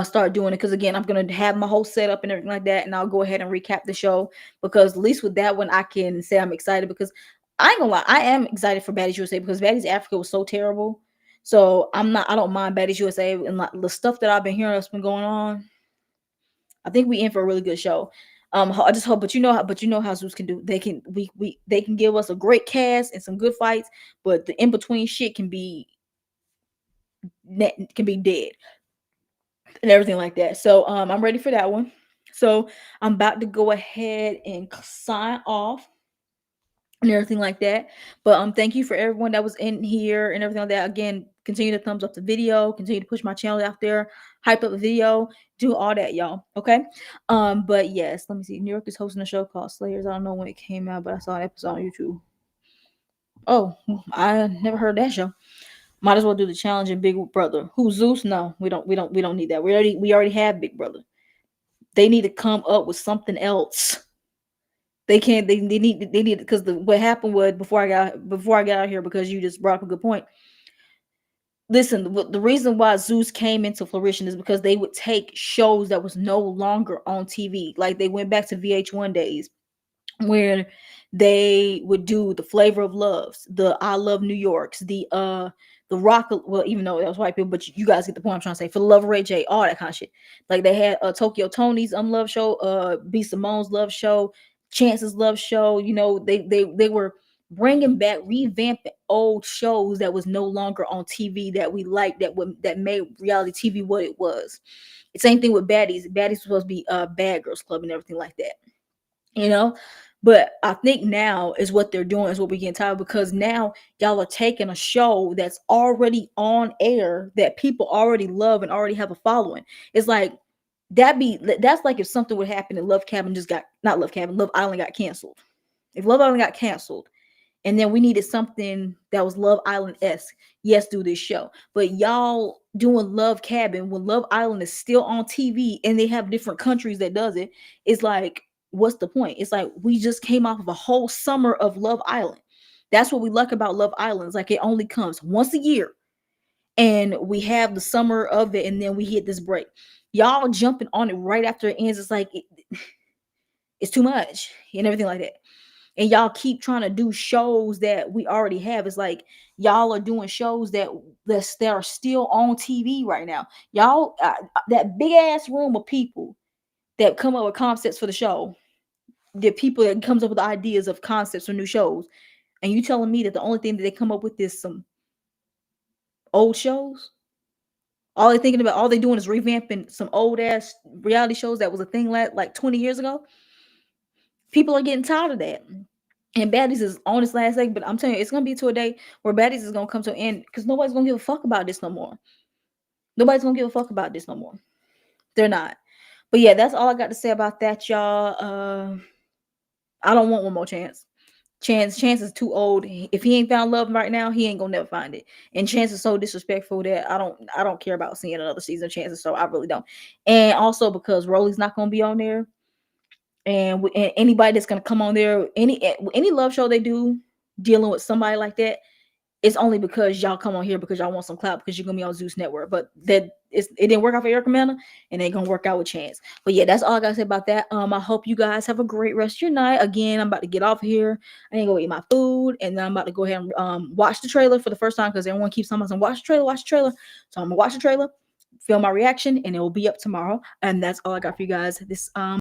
start doing it because again I'm going to have my whole setup and everything like that, and I'll go ahead and recap the show because at least with that one I can say I'm excited because I ain't gonna lie, I am excited for Baddies USA because Baddies Africa was so terrible. So I don't mind Baddies USA and like the stuff that I've been hearing that's been going on. I think we in for a really good show. I just hope, but you know how Zeus can do. They can give us a great cast and some good fights, but the in between shit can be dead and everything like that. So I'm ready for that one. So I'm about to go ahead and sign off and everything like that. But thank you for everyone that was in here and everything like that. Again, continue to thumbs up the video, continue to push my channel out there, hype up the video, do all that, y'all. Okay. But yes, let me see. New York is hosting a show called Slayers. I don't know when it came out, but I saw an episode on YouTube. Oh, I never heard that show. Might as well do the challenge in Big Brother. Who's Zeus? No, we don't need that. We already have Big Brother. They need to come up with something else. They can't. They need because what happened was before I got out here, because you just brought up a good point. Listen, the reason why Zeus came into fruition is because they would take shows that was no longer on TV. Like they went back to VH1 days where they would do the Flavor of Loves, the I Love New Yorks, the Rock. Well, even though that was white people, but you guys get the point I'm trying to say. For the Love of Ray J, all that kind of shit. Like they had Tokyo Tony's love show, B Simone's love show, Chance's love show. They were bringing back, revamping old shows that was no longer on TV that we liked, that made reality TV what it was. Same thing with Baddies. Baddies was supposed to be Bad Girls Club and everything like that, you know. But I think now is what they're doing is what we're getting tired of, because now y'all are taking a show that's already on air that people already love and already have a following. It's like that's like if something would happen and Love Cabin just got not Love Cabin, Love Island got canceled. If Love Island got canceled and then we needed something that was Love Island-esque, yes, do this show. But y'all doing Love Cabin when Love Island is still on TV and they have different countries that does it, it's like, what's the point? It's like we just came off of a whole summer of Love Island. That's what we like about Love Island. It's like it only comes once a year and we have the summer of it and then we hit this break. Y'all jumping on it right after it ends. It's like it's too much and everything like that. And y'all keep trying to do shows that we already have. It's like y'all are doing shows that are still on TV right now. Y'all, that big ass room of people that come up with concepts for the show, the people that comes up with ideas of concepts for new shows, and you telling me that the only thing that they come up with is some old shows? All they thinking about, all they doing is revamping some old ass reality shows that was a thing like 20 years ago. People are getting tired of that. And Baddies is on its last leg, but I'm telling you, it's gonna be to a day where Baddies is gonna come to an end because nobody's gonna give a fuck about this no more. Nobody's gonna give a fuck about this no more. They're not. But yeah, that's all I got to say about that, y'all. I don't want one more chance. Chance is too old. If he ain't found love right now, he ain't gonna never find it. And Chance is so disrespectful that I don't care about seeing another season of Chances. So I really don't. And also because Rolly's not gonna be on there, and anybody that's gonna come on there, any love show they do dealing with somebody like that, it's only because y'all come on here because y'all want some clout because you're gonna be on Zeus Network. But it didn't work out for Erica Mena, and it ain't gonna work out with Chance. But yeah, that's all I gotta say about that. I hope you guys have a great rest of your night. Again, I'm about to get off here. I ain't gonna eat my food, and then I'm about to go ahead and watch the trailer for the first time because everyone keeps telling me, watch the trailer, watch the trailer. So I'm gonna watch the trailer, film my reaction, and it will be up tomorrow. And that's all I got for you guys. This